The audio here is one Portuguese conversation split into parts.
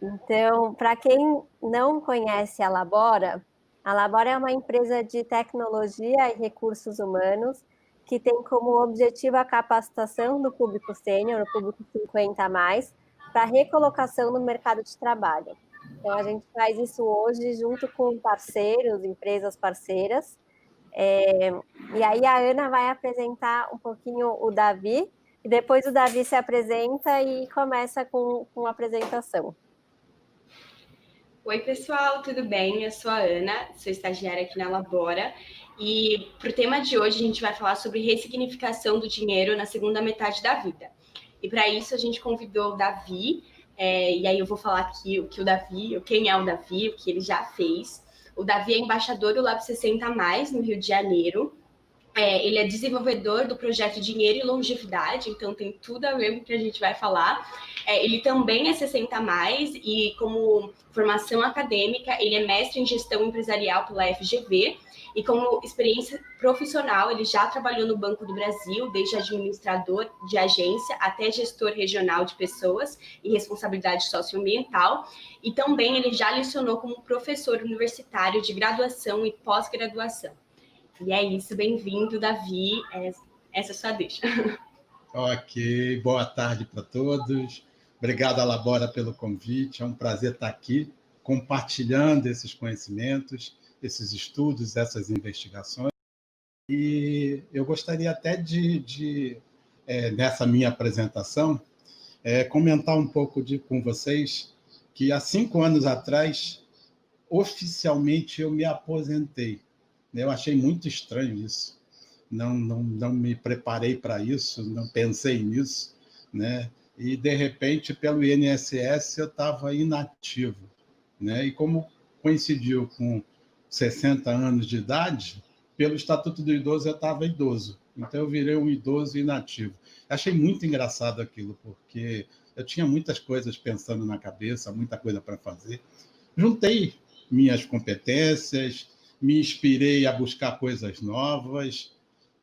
Então, para quem não conhece a Labora é uma empresa de tecnologia e recursos humanos que tem como objetivo a capacitação do público sênior, o público 50 a mais, para recolocação no mercado de trabalho. Então, a gente faz isso hoje junto com parceiros, empresas parceiras. E aí a Ana vai apresentar um pouquinho o Davi, e depois o Davi se apresenta e começa com a apresentação. Oi, pessoal, tudo bem? Eu sou a Ana, sou estagiária aqui na Labora. E para o tema de hoje, a gente vai falar sobre ressignificação do dinheiro na segunda metade da vida. E para isso, a gente convidou o Davi, e aí eu vou falar aqui quem é o Davi, o que ele já fez. O Davi é embaixador do Lab 60 Mais, no Rio de Janeiro. Ele é desenvolvedor do projeto Dinheiro e Longevidade, então tem tudo a ver com o que a gente vai falar. Ele também é 60 mais e, como formação acadêmica, ele é mestre em gestão empresarial pela FGV e, como experiência profissional, ele já trabalhou no Banco do Brasil, desde administrador de agência até gestor regional de pessoas e responsabilidade socioambiental. E também ele já lecionou como professor universitário de graduação e pós-graduação. E é isso, bem-vindo, Davi. Essa é a sua deixa. Ok, boa tarde para todos. Obrigado, Labora, pelo convite. É um prazer estar aqui compartilhando esses conhecimentos, esses estudos, essas investigações. E eu gostaria até nessa minha apresentação, comentar um pouco com vocês que há 5 anos atrás, oficialmente, eu me aposentei. Eu achei muito estranho isso. Não me preparei para isso, não pensei nisso, né? E, de repente, pelo INSS, eu estava inativo, né? E como coincidiu com 60 anos de idade, pelo Estatuto do Idoso, eu estava idoso. Então, eu virei um idoso inativo. Achei muito engraçado aquilo, porque eu tinha muitas coisas pensando na cabeça, muita coisa para fazer. Juntei minhas competências, me inspirei a buscar coisas novas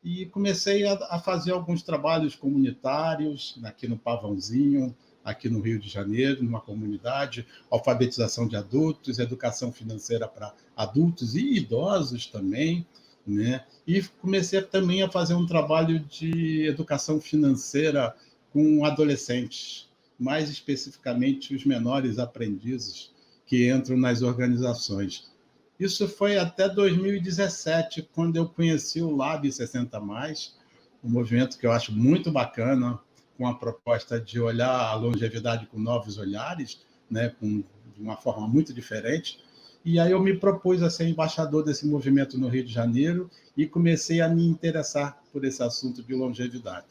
e comecei a fazer alguns trabalhos comunitários aqui no Pavãozinho, aqui no Rio de Janeiro, numa comunidade, alfabetização de adultos, educação financeira para adultos e idosos também, né? E comecei também a fazer um trabalho de educação financeira com adolescentes, mais especificamente os menores aprendizes que entram nas organizações. Isso foi até 2017, quando eu conheci o Lab 60 Mais, um movimento que eu acho muito bacana, com a proposta de olhar a longevidade com novos olhares, né, de uma forma muito diferente. E aí eu me propus a ser embaixador desse movimento no Rio de Janeiro e comecei a me interessar por esse assunto de longevidade.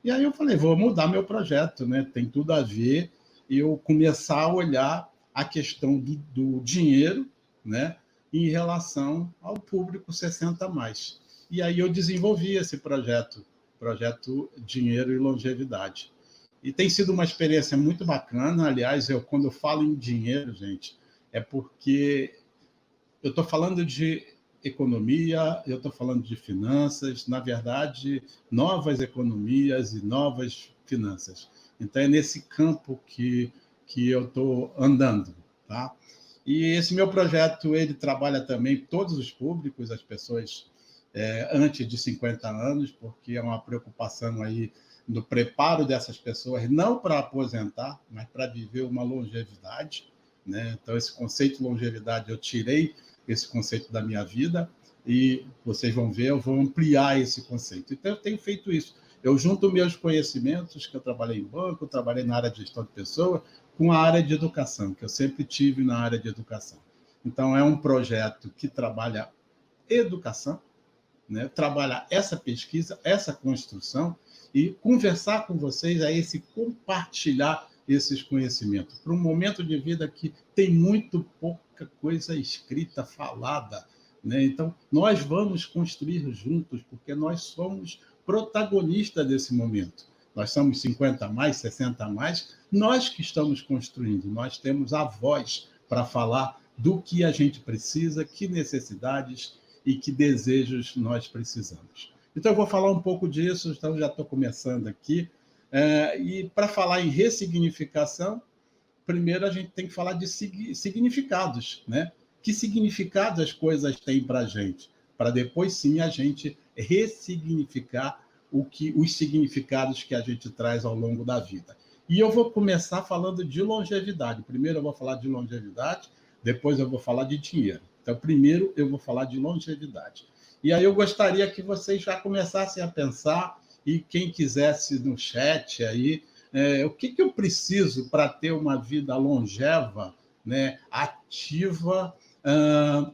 E aí eu falei, vou mudar meu projeto, né? Tem tudo a ver eu começar a olhar a questão do dinheiro, né, em relação ao público 60 mais. E aí eu desenvolvi esse projeto Dinheiro e Longevidade. E tem sido uma experiência muito bacana. Aliás, quando eu falo em dinheiro, gente, é porque eu estou falando de economia, eu estou falando de finanças, na verdade, novas economias e novas finanças. Então, é nesse campo que eu estou andando, tá? E esse meu projeto, ele trabalha também todos os públicos, as pessoas antes de 50 anos, porque é uma preocupação aí no preparo dessas pessoas, não para aposentar, mas para viver uma longevidade, né? Então, esse conceito de longevidade, eu tirei esse conceito da minha vida e vocês vão ver, eu vou ampliar esse conceito. Então, eu tenho feito isso. Eu junto meus conhecimentos, que eu trabalhei em banco, trabalhei na área de gestão de pessoas, com a área de educação, que eu sempre tive na área de educação. Então, é um projeto que trabalha educação, né? Trabalhar essa pesquisa, essa construção e conversar com vocês é esse compartilhar esses conhecimentos para um momento de vida que tem muito pouca coisa escrita, falada, né? Então, nós vamos construir juntos, porque nós somos protagonistas desse momento. Nós somos 50 a mais, 60 a mais, nós que estamos construindo, nós temos a voz para falar do que a gente precisa, que necessidades e que desejos nós precisamos. Então, eu vou falar um pouco disso, então já estou começando aqui. E para falar em ressignificação, primeiro a gente tem que falar de significados, né? Que significado as coisas têm para a gente, para depois sim a gente ressignificar os significados que a gente traz ao longo da vida. E eu vou começar falando de longevidade. Primeiro eu vou falar de longevidade, depois eu vou falar de dinheiro. Então, primeiro eu vou falar de longevidade. E aí eu gostaria que vocês já começassem a pensar, e quem quisesse no chat aí, o que eu preciso para ter uma vida longeva, né, ativa,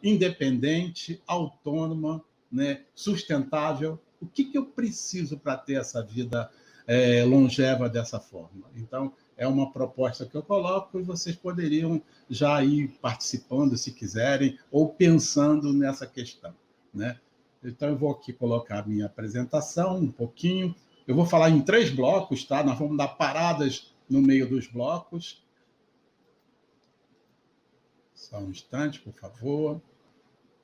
independente, autônoma, né, sustentável. O que eu preciso para ter essa vida longeva dessa forma? Então, é uma proposta que eu coloco e vocês poderiam já ir participando, se quiserem, ou pensando nessa questão, né? Então, eu vou aqui colocar a minha apresentação um pouquinho. Eu vou falar em 3 blocos, tá? Nós vamos dar paradas no meio dos blocos. Só um instante, por favor. Não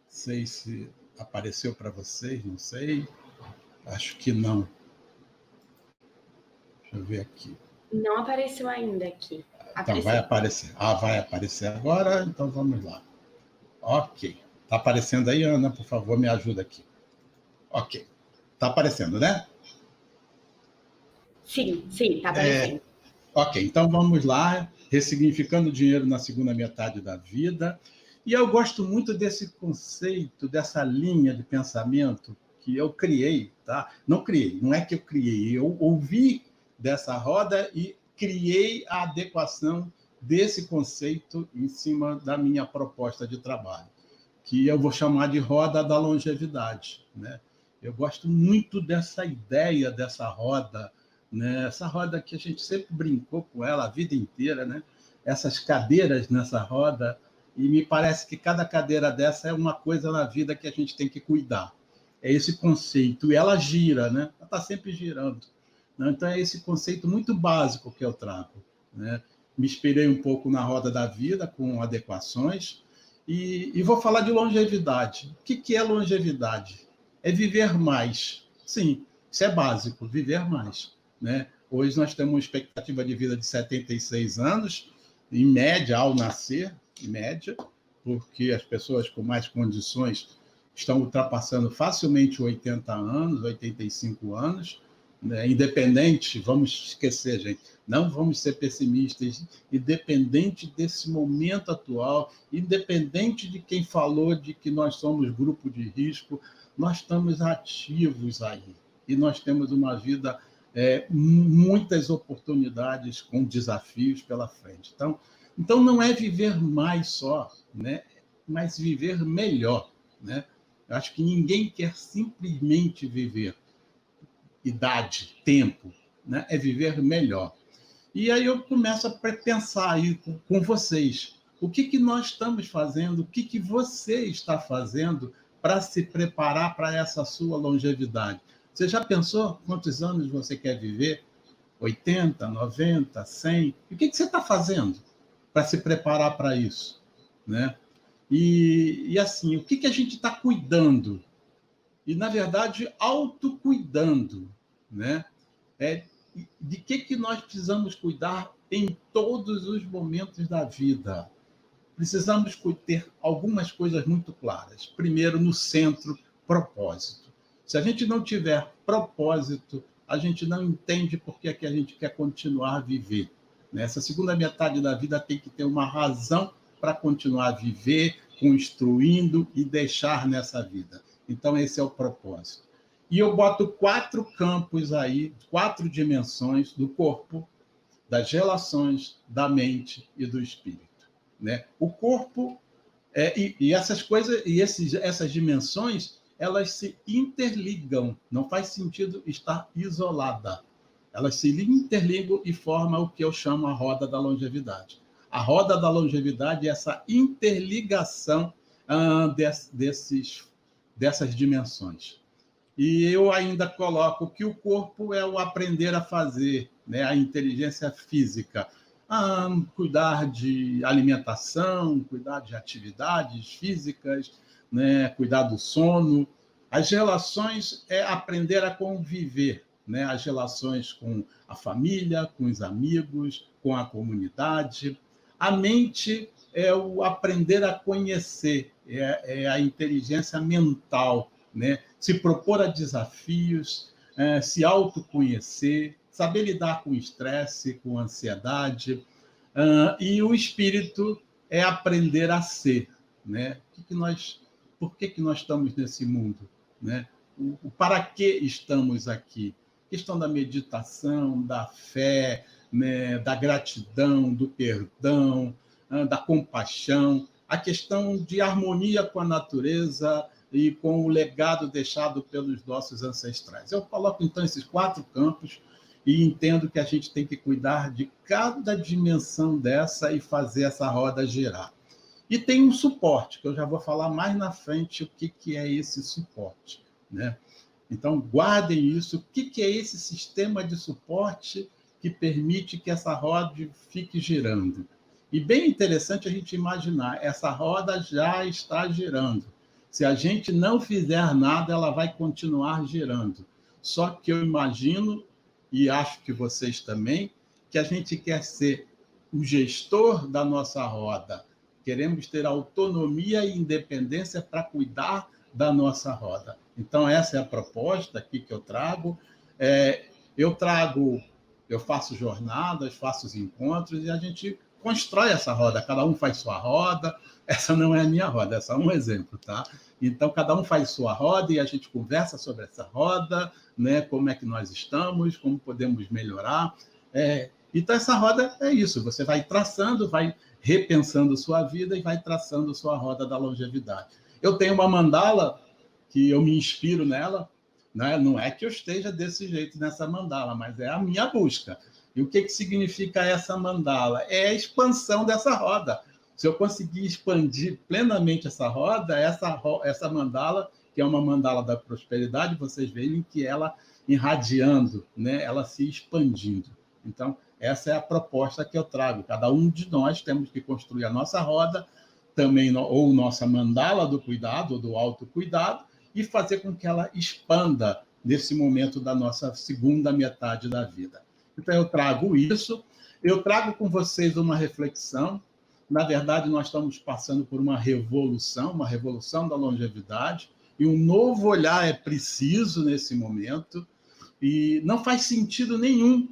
sei se apareceu para vocês, não sei. Acho que não. Deixa eu ver aqui. Não apareceu ainda aqui. Então, vai aparecer. Vai aparecer agora, então vamos lá. Ok. Está aparecendo aí, Ana? Por favor, me ajuda aqui. Ok. Está aparecendo, né? Sim, está aparecendo. Ok, então vamos lá. Ressignificando o dinheiro na segunda metade da vida. E eu gosto muito desse conceito, dessa linha de pensamento que eu criei, tá? Não criei, não é que eu criei, eu ouvi dessa roda e criei a adequação desse conceito em cima da minha proposta de trabalho, que eu vou chamar de roda da longevidade, né? Eu gosto muito dessa ideia dessa roda, né? Essa roda que a gente sempre brincou com ela a vida inteira, né? Essas cadeiras nessa roda, e me parece que cada cadeira dessa é uma coisa na vida que a gente tem que cuidar. É esse conceito, e ela gira, né? Ela está sempre girando. Então, é esse conceito muito básico que eu trago, né? Me inspirei um pouco na roda da vida, com adequações, e vou falar de longevidade. O que é longevidade? É viver mais. Sim, isso é básico, viver mais, né? Hoje nós temos uma expectativa de vida de 76 anos, em média, ao nascer, em média, porque as pessoas com mais condições estão ultrapassando facilmente 80 anos, 85 anos, né? Independente, vamos esquecer, gente, não vamos ser pessimistas, independente desse momento atual, independente de quem falou de que nós somos grupo de risco, nós estamos ativos aí, e nós temos uma vida, muitas oportunidades com desafios pela frente. Então não é viver mais só, né? Mas viver melhor, né? Eu acho que ninguém quer simplesmente viver idade, tempo, né? É viver melhor. E aí eu começo a pensar aí com vocês. O que nós estamos fazendo, o que você está fazendo para se preparar para essa sua longevidade? Você já pensou quantos anos você quer viver? 80, 90, 100? E o que você está fazendo para se preparar para isso, né? E assim, o que a gente está cuidando? E, na verdade, autocuidando, né? De que nós precisamos cuidar em todos os momentos da vida? Precisamos ter algumas coisas muito claras. Primeiro, no centro, propósito. Se a gente não tiver propósito, a gente não entende por que a gente quer continuar a viver. Essa segunda metade da vida tem que ter uma razão para continuar a viver, construindo e deixar nessa vida. Então, esse é o propósito. E eu boto 4 campos aí, 4 dimensões do corpo, das relações, da mente e do espírito, né? O corpo, e essas coisas, e essas dimensões, elas se interligam. Não faz sentido estar isolada. Elas se interligam e formam o que eu chamo a roda da longevidade. A roda da longevidade é essa interligação dessas dimensões. E eu ainda coloco que o corpo é o aprender a fazer, né? A inteligência física, cuidar de alimentação, cuidar de atividades físicas, né? Cuidar do sono. As relações é aprender a conviver, né? As relações com a família, com os amigos, com a comunidade. A mente é o aprender a conhecer, é a inteligência mental, né? Se propor a desafios, se autoconhecer, saber lidar com estresse, com ansiedade. E o espírito é aprender a ser, né? Por que nós estamos nesse mundo, né? Para que estamos aqui? A questão da meditação, da fé, né? Da gratidão, do perdão, da compaixão, a questão de harmonia com a natureza e com o legado deixado pelos nossos ancestrais. Eu coloco, então, esses 4 campos e entendo que a gente tem que cuidar de cada dimensão dessa e fazer essa roda girar. E tem um suporte, que eu já vou falar mais na frente o que é esse suporte, né? Então, guardem isso. O que é esse sistema de suporte que permite que essa roda fique girando? E bem interessante a gente imaginar, essa roda já está girando. Se a gente não fizer nada, ela vai continuar girando. Só que eu imagino, e acho que vocês também, que a gente quer ser o gestor da nossa roda. Queremos ter autonomia e independência para cuidar da nossa roda. Então, essa é a proposta aqui que eu trago. Eu faço jornadas, faço os encontros e a gente constrói essa roda. Cada um faz sua roda. Essa não é a minha roda, é só um exemplo, tá? Então, cada um faz sua roda e a gente conversa sobre essa roda, né? Como é que nós estamos, como podemos melhorar. Então, essa roda é isso. Você vai traçando, vai repensando sua vida e vai traçando sua roda da longevidade. Eu tenho uma mandala que eu me inspiro nela, né? Não é que eu esteja desse jeito nessa mandala, mas é a minha busca. E o que significa essa mandala? É a expansão dessa roda. Se eu conseguir expandir plenamente essa roda, essa mandala, que é uma mandala da prosperidade, vocês veem que ela irradiando, né? Ela se expandindo. Então, essa é a proposta que eu trago. Cada um de nós temos que construir a nossa roda, também, ou nossa mandala do cuidado, ou do autocuidado, e fazer com que ela expanda nesse momento da nossa segunda metade da vida. Então, eu trago isso. Eu trago com vocês uma reflexão. Na verdade, nós estamos passando por uma revolução da longevidade, e um novo olhar é preciso nesse momento, e não faz sentido nenhum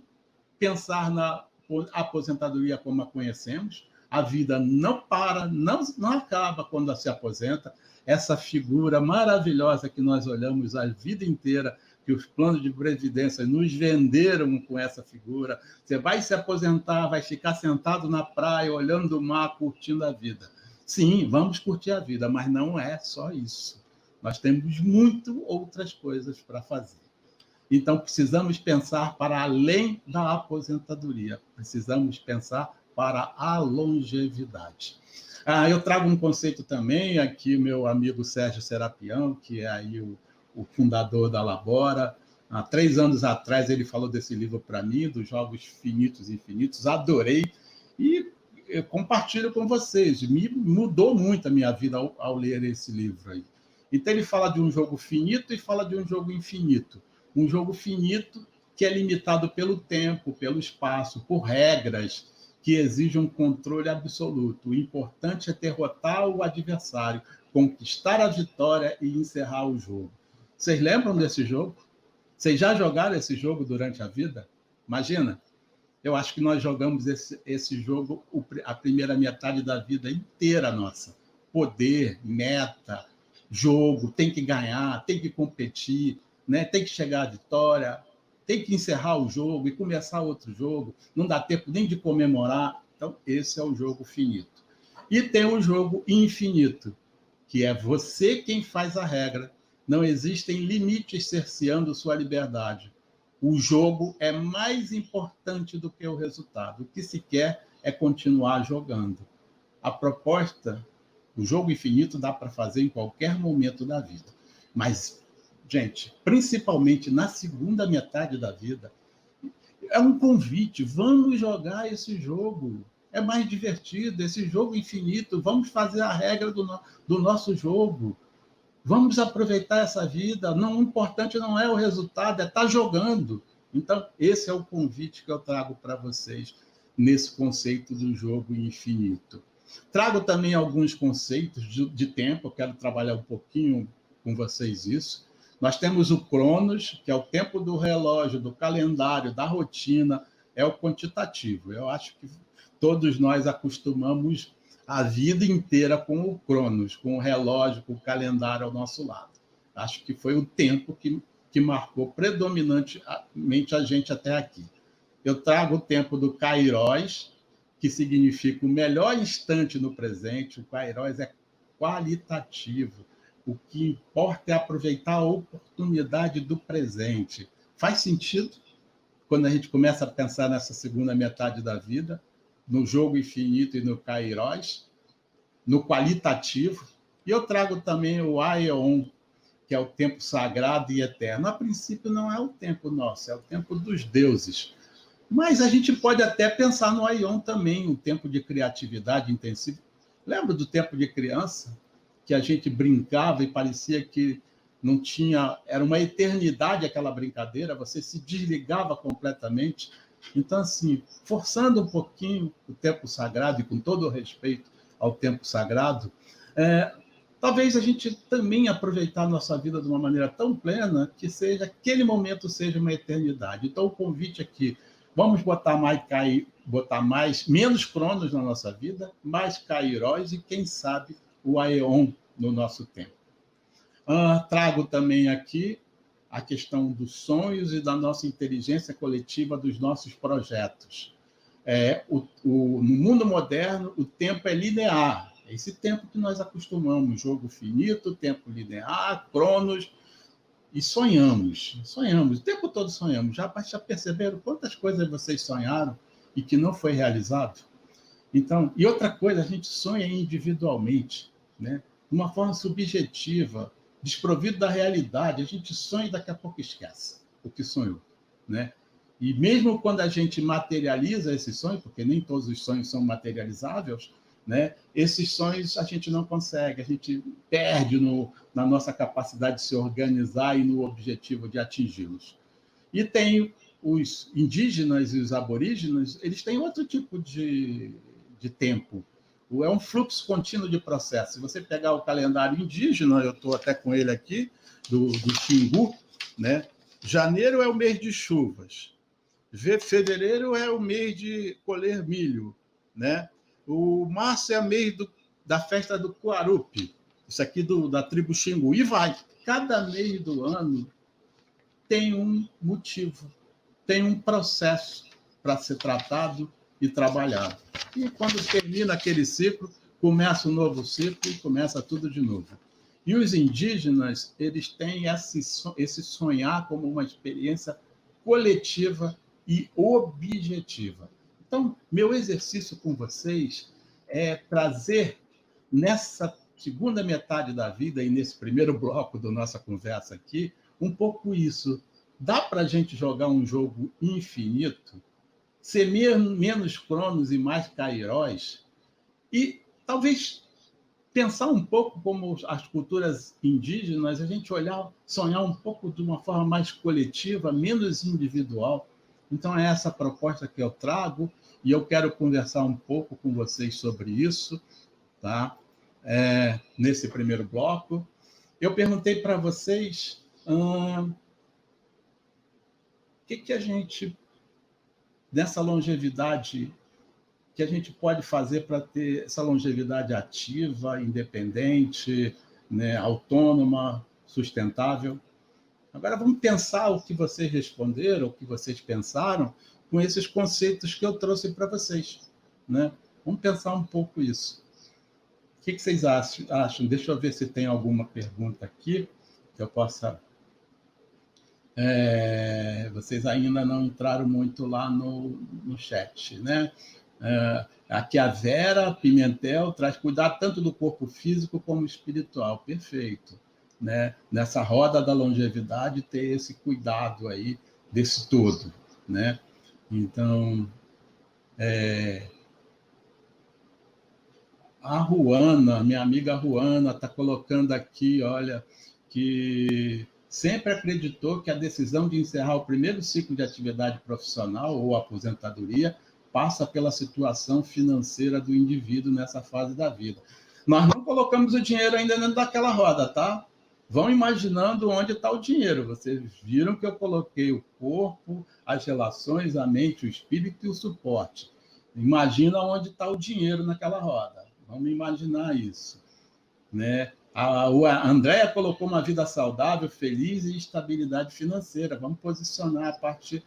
pensar na aposentadoria como a conhecemos. A vida não para, não acaba quando se aposenta. Essa figura maravilhosa que nós olhamos a vida inteira, que os planos de previdência nos venderam com essa figura. Você vai se aposentar, vai ficar sentado na praia, olhando o mar, curtindo a vida. Sim, vamos curtir a vida, mas não é só isso. Nós temos muito outras coisas para fazer. Então, precisamos pensar para além da aposentadoria. Precisamos pensar para a longevidade. Eu trago um conceito também, aqui meu amigo Sérgio Serapião, que é aí o fundador da Labora. Há 3 anos atrás ele falou desse livro para mim, dos Jogos Finitos e Infinitos, adorei, e eu compartilho com vocês. Me mudou muito a minha vida ao ler esse livro aí. Então ele fala de um jogo finito e fala de um jogo infinito. Um jogo finito que é limitado pelo tempo, pelo espaço, por regras que exigem um controle absoluto. O importante é derrotar o adversário, conquistar a vitória e encerrar o jogo. Vocês lembram desse jogo? Vocês já jogaram esse jogo durante a vida? Imagina, eu acho que nós jogamos esse jogo a primeira metade da vida inteira nossa. Poder, meta, jogo, tem que ganhar, tem que competir, né? Tem que chegar à vitória, tem que encerrar o jogo e começar outro jogo, não dá tempo nem de comemorar. Então, esse é o jogo finito. E tem o jogo infinito, que é você quem faz a regra. Não existem limites cerceando sua liberdade. O jogo é mais importante do que o resultado. O que se quer é continuar jogando. A proposta, o jogo infinito, dá para fazer em qualquer momento da vida. Mas, gente, principalmente na segunda metade da vida, é um convite. Vamos jogar esse jogo. É mais divertido, esse jogo infinito. Vamos fazer a regra do nosso jogo. Vamos aproveitar essa vida. Não, o importante não é o resultado, é estar jogando. Então, esse é o convite que eu trago para vocês. nesse conceito do jogo infinito. Trago também alguns conceitos de tempo, eu quero trabalhar um pouquinho com vocês isso. Nós temos o Cronos, que é o tempo do relógio, do calendário, da rotina, é o quantitativo. Eu acho que todos nós acostumamos a vida inteira com o Cronos, com o relógio, com o calendário ao nosso lado. Acho que foi o tempo que marcou predominantemente a gente até aqui. Eu trago o tempo do Kairos, que significa o melhor instante no presente. O Kairos é qualitativo. O que importa é aproveitar a oportunidade do presente. Faz sentido quando a gente começa a pensar nessa segunda metade da vida, no jogo infinito e no Kairos, no qualitativo. E eu trago também o Aeon, que é o tempo sagrado e eterno. A princípio, não é o tempo nosso, é o tempo dos deuses. Mas a gente pode até pensar no Aeon também, um tempo de criatividade intensiva. Lembra do tempo de criança, que a gente brincava e parecia que não tinha... Era uma eternidade aquela brincadeira, você se desligava completamente. Então, assim, forçando um pouquinho o tempo sagrado, e com todo o respeito ao tempo sagrado, talvez a gente também aproveitar a nossa vida de uma maneira tão plena que aquele momento seja uma eternidade. Então, o convite aqui, vamos botar menos Cronos na nossa vida, mais Kairos e, quem sabe, o Aeon no nosso tempo. Trago também aqui a questão dos sonhos e da nossa inteligência coletiva, dos nossos projetos. No mundo moderno, o tempo é linear. É esse tempo que nós acostumamos, jogo finito, tempo linear, Cronos, e sonhamos. O tempo todo sonhamos. Já perceberam quantas coisas vocês sonharam e que não foi realizado? Então, e outra coisa, a gente sonha individualmente, né? De uma forma subjetiva, desprovido da realidade. A gente sonha e daqui a pouco esquece o que sonhou, né? E mesmo quando a gente materializa esse sonho, porque nem todos os sonhos são materializáveis, né? Esses sonhos a gente não consegue, a gente perde na nossa capacidade de se organizar e no objetivo de atingi-los. E tem os indígenas e os aborígenes, eles têm outro tipo de tempo. É um fluxo contínuo de processo. Se você pegar o calendário indígena, eu estou até com ele aqui, do Xingu, né? Janeiro é o mês de chuvas, fevereiro é o mês de colher milho, né? O março é o mês da festa do Kuarupi, isso aqui da tribo Xingu, e vai. Cada mês do ano tem um motivo, tem um processo para ser tratado e trabalhado. E quando termina aquele ciclo, começa um novo ciclo e começa tudo de novo. E os indígenas, eles têm esse sonhar como uma experiência coletiva e objetiva. Então, meu exercício com vocês é trazer nessa segunda metade da vida e nesse primeiro bloco da nossa conversa aqui, um pouco isso. Dá para a gente jogar um jogo infinito, ser menos Cronos e mais Kairos, e talvez pensar um pouco como as culturas indígenas, a gente sonhar um pouco de uma forma mais coletiva, menos individual. Então, é essa proposta que eu trago, e eu quero conversar um pouco com vocês sobre isso, tá? Nesse primeiro bloco. Eu perguntei para vocês o que a gente, nessa longevidade, que a gente pode fazer para ter essa longevidade ativa, independente, né, autônoma, sustentável. Agora, vamos pensar o que vocês responderam, o que vocês pensaram, com esses conceitos que eu trouxe para vocês, né? Vamos pensar um pouco isso. O que vocês acham? Deixa eu ver se tem alguma pergunta aqui que eu possa... vocês ainda não entraram muito lá no chat, né? Aqui a Vera Pimentel traz cuidar tanto do corpo físico como espiritual. Perfeito. Né? Nessa roda da longevidade, ter esse cuidado aí desse todo, né? Então, a Ruana, minha amiga Ruana, está colocando aqui, olha, que sempre acreditou que a decisão de encerrar o primeiro ciclo de atividade profissional ou aposentadoria passa pela situação financeira do indivíduo nessa fase da vida. Nós não colocamos o dinheiro ainda dentro daquela roda, tá? Vão imaginando onde está o dinheiro. Vocês viram que eu coloquei o corpo, as relações, a mente, o espírito e o suporte. Imagina onde está o dinheiro naquela roda. Vamos imaginar isso, né? A Andréa colocou uma vida saudável, feliz e estabilidade financeira. Vamos posicionar a parte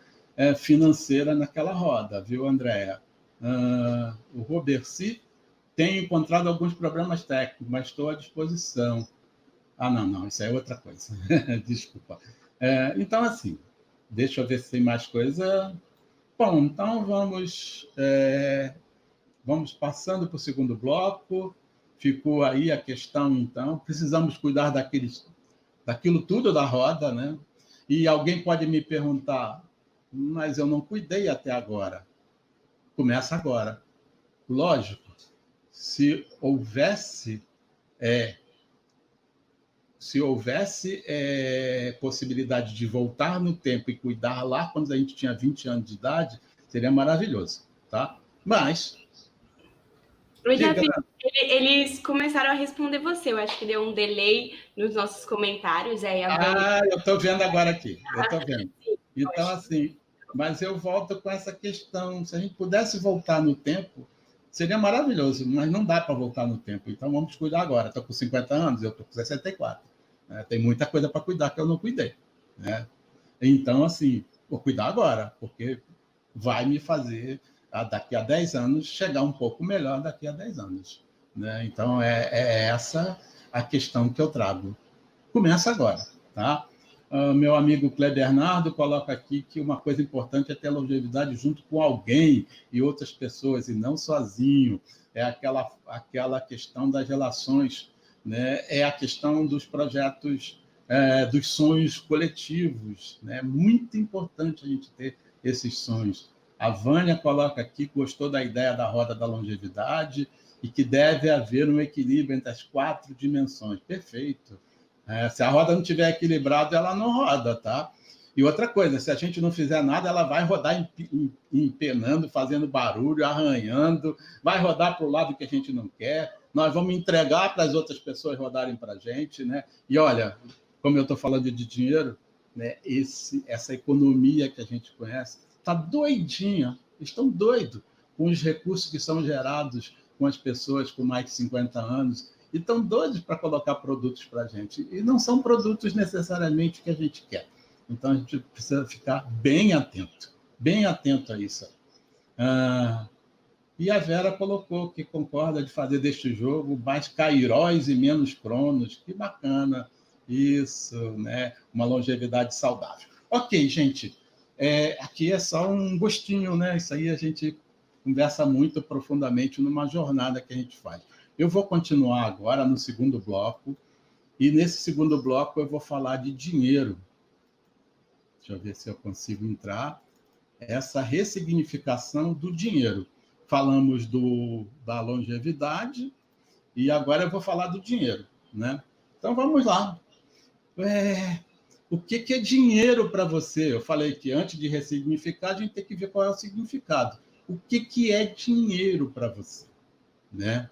financeira naquela roda, viu, Andréa? O Roberci tem encontrado alguns problemas técnicos, mas estou à disposição. Não, isso é outra coisa. Desculpa. Então, assim, deixa eu ver se tem mais coisa. Bom, então vamos passando para o segundo bloco. Ficou aí a questão, então, precisamos cuidar daquilo tudo da roda, né? E alguém pode me perguntar, mas eu não cuidei até agora. Começa agora. Lógico, se houvesse possibilidade de voltar no tempo e cuidar lá quando a gente tinha 20 anos de idade, seria maravilhoso, tá? Mas... Eu já vi, eles começaram a responder você, eu acho que deu um delay nos nossos comentários. Eu estou vendo agora aqui, eu estou vendo. Então, assim, mas eu volto com essa questão, se a gente pudesse voltar no tempo, seria maravilhoso, mas não dá para voltar no tempo, então vamos cuidar agora. Estou com 50 anos, eu estou com 64. Né? Tem muita coisa para cuidar que eu não cuidei. Né? Então, assim, vou cuidar agora, porque vai me fazer, daqui a 10 anos, chegar um pouco melhor daqui a 10 anos. Né? Então, é essa a questão que eu trago. Começa agora. Tá? Meu amigo Kleber Bernardo coloca aqui que uma coisa importante é ter longevidade junto com alguém e outras pessoas, e não sozinho. É aquela questão das relações, né? É a questão dos projetos, dos sonhos coletivos. Né? É muito importante a gente ter esses sonhos. A Vânia coloca aqui que gostou da ideia da roda da longevidade e que deve haver um equilíbrio entre as 4 dimensões. Perfeito. Se a roda não estiver equilibrada, ela não roda, tá? E outra coisa, se a gente não fizer nada, ela vai rodar empenando, fazendo barulho, arranhando, vai rodar para o lado que a gente não quer, nós vamos entregar para as outras pessoas rodarem para a gente, né? E olha, como eu estou falando de dinheiro, né? Essa economia que a gente conhece está doidinha, estão doidos com os recursos que são gerados com as pessoas com mais de 50 anos, e estão doidos para colocar produtos para a gente. E não são produtos necessariamente que a gente quer. Então, a gente precisa ficar bem atento a isso. E a Vera colocou que concorda de fazer deste jogo mais Cairóis e menos Cronos. Que bacana isso, né? Uma longevidade saudável. Ok, gente, aqui é só um gostinho, né? Isso aí a gente conversa muito profundamente numa jornada que a gente faz. Eu vou continuar agora no segundo bloco, e nesse segundo bloco eu vou falar de dinheiro. Deixa eu ver se eu consigo entrar. Essa ressignificação do dinheiro. Falamos da longevidade, e agora eu vou falar do dinheiro. Né? Então, vamos lá. O que é dinheiro para você? Eu falei que antes de ressignificar, a gente tem que ver qual é o significado. O que é dinheiro para você? Né?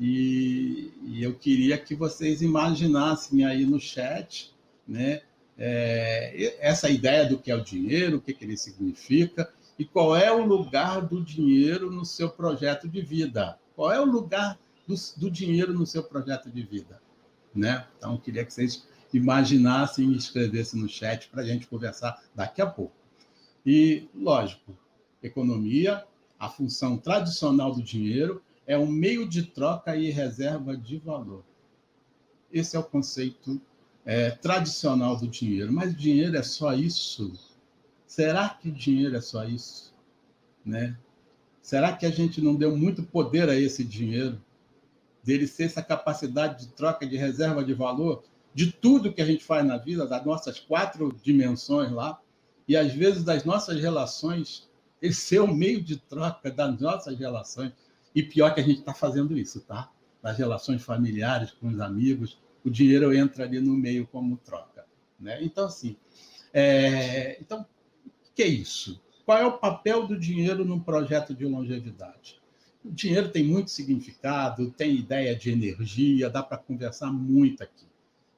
E eu queria que vocês imaginassem aí no chat, né, essa ideia do que é o dinheiro, o que ele significa, e qual é o lugar do dinheiro no seu projeto de vida. Qual é o lugar do dinheiro no seu projeto de vida? Né? Então, eu queria que vocês imaginassem e escrevessem no chat para a gente conversar daqui a pouco. E, lógico, economia, a função tradicional do dinheiro, é um meio de troca e reserva de valor. Esse é o conceito tradicional do dinheiro. Mas o dinheiro é só isso? Será que o dinheiro é só isso? Né? Será que a gente não deu muito poder a esse dinheiro? Dele ser essa capacidade de troca, de reserva de valor, de tudo que a gente faz na vida, das nossas 4 dimensões lá, e às vezes das nossas relações, ele ser o meio de troca das nossas relações. E pior que a gente está fazendo isso, tá? Nas relações familiares, com os amigos, o dinheiro entra ali no meio como troca. Né? Então, assim, então, o que é isso? qual é o papel do dinheiro num projeto de longevidade? O dinheiro tem muito significado, tem ideia de energia, dá para conversar muito aqui.